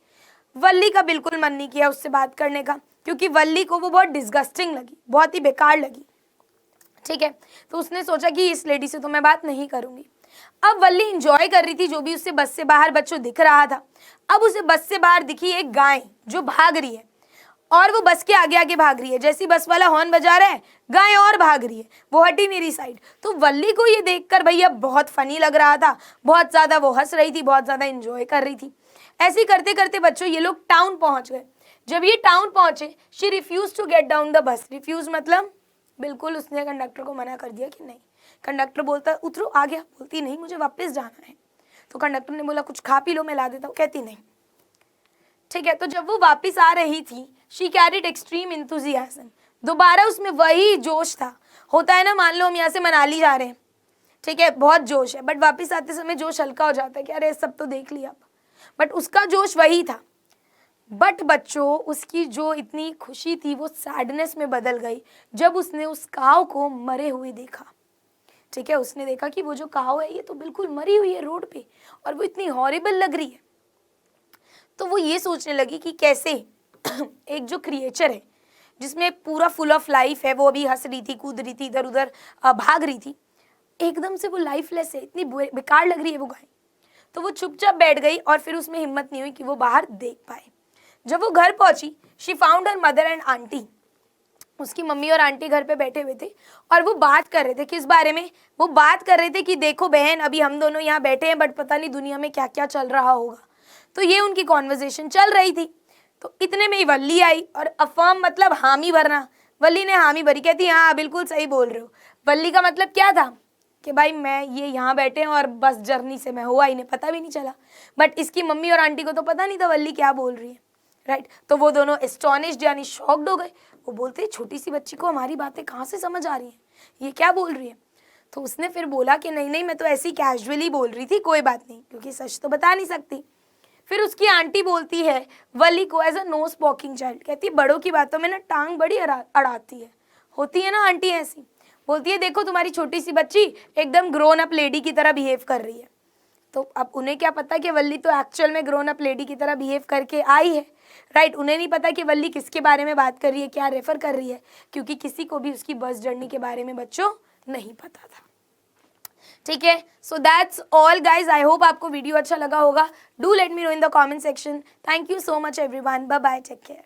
वल्ली का बिल्कुल मन नहीं किया उससे बात करने का, क्योंकि वल्ली को वो बहुत डिस्गस्टिंग लगी, बहुत ही बेकार लगी, ठीक है। तो उसने सोचा कि इस लेडी से तो मैं बात नहीं करूंगी। अब वल्ली एंजॉय कर रही थी जो भी उससे बस से बाहर बच्चों दिख रहा था। अब उसे बस से बाहर दिखी एक गाय जो भाग रही है, और वो बस के आगे आगे भाग रही है। जैसी बस वाला हॉर्न बजा रहा है, गाय और भाग रही है, वो हटी मेरी साइड। तो वल्ली को ये देखकर भैया बहुत फनी लग रहा था, बहुत ज्यादा वो हंस रही थी, बहुत ज्यादा एंजॉय कर रही थी। ऐसे करते करते बच्चों ये लोग टाउन पहुंच गए। जब ये टाउन पहुंचे, she refuse to get down the bus. Refuse मतलब बिल्कुल उसने कंडक्टर को मना कर दिया कि नहीं। कंडक्टर बोलता उतरो आ गया, बोलती नहीं मुझे वापस जाना है। तो कंडक्टर ने बोला कुछ खा पी लो, मैं ला देता हूँ, कहती नहीं, ठीक है। तो जब वो वापस आ रही थी, शी कैरिड एक्सट्रीम इंथुजियाज्म। दोबारा उसमें वही जोश था, होता है ना, मान लो हम यहाँ से मनाली जा रहे हैं, ठीक है, बहुत जोश है, बट वापस आते समय जोश हल्का हो जाता है कि अरे सब तो देख लिया। बट उसका जोश वही था। बट बच्चों उसकी जो इतनी खुशी थी वो सैडनेस में बदल गई जब उसने उस काव को मरे हुए देखा, ठीक है। उसने देखा कि वो जो काव है ये तो बिल्कुल मरी हुई है रोड पे, और वो इतनी हॉरिबल लग रही है। तो वो ये सोचने लगी कि कैसे एक जो क्रिएचर है जिसमें पूरा फुल ऑफ लाइफ है, वो अभी हंस रही थी, कूद रही थी, इधर उधर भाग रही थी, एकदम से वो लाइफलेस है, इतनी बेकार लग रही है वो गाय। तो वो चुपचाप बैठ गई और फिर उसमें हिम्मत नहीं हुई कि वो बाहर देख पाए। जब वो घर पहुंची, she found her mother and aunty. उसकी मम्मी और आंटी घर पे बैठे हुए थे और वो बात कर रहे थे। किस बारे में? वो बात कर रहे थे कि देखो बहन, अभी हम दोनों यहाँ बैठे हैं बट पता नहीं दुनिया में क्या क्या चल रहा होगा। तो ये उनकी कॉन्वर्जेशन चल रही थी। तो इतने में ही वल्ली आई और अफर्म मतलब हामी भरना। वल्ली ने हामी भरी, कहती हाँ बिल्कुल सही बोल रहे हो। वल्ली का मतलब क्या था कि भाई मैं ये यहाँ बैठे हैं और बस जर्नी से मैं हुआ ही नहीं, पता भी नहीं चला। बट इसकी मम्मी और आंटी को तो पता नहीं था वल्ली क्या बोल रही है, राइट। तो वो दोनों एस्टोनिश्ड यानी शॉक्ड हो गए। वो बोलते छोटी सी बच्ची को हमारी बातें कहाँ से समझ आ रही हैं, ये क्या बोल रही है। तो उसने फिर बोला कि नहीं नहीं मैं तो ऐसी कैजुअली बोल रही थी, कोई बात नहीं, क्योंकि सच तो बता नहीं सकती। फिर उसकी आंटी बोलती है वली को as a no speaking child, कहती बड़ों की बातों में ना टांग बड़ी अड़ाती है, होती है ना आंटी ऐसी। बोलती है देखो तुम्हारी छोटी सी बच्ची एकदम ग्रोन अप लेडी की तरह बिहेव कर रही है। तो अब उन्हें क्या पता कि वल्ली तो एक्चुअल में ग्रोन अप लेडी की तरह बिहेव करके आई है। राइट। उन्हें नहीं पता कि वल्ली किसके बारे में बात कर रही है, क्या रेफर कर रही है, क्योंकि किसी को भी उसकी बस जर्नी के बारे में बच्चों नहीं पता था। ठीक है, so that's all guys. I hope आपको वीडियो अच्छा लगा होगा। Do let me know in the comment section. Thank you so much everyone, bye bye, take care.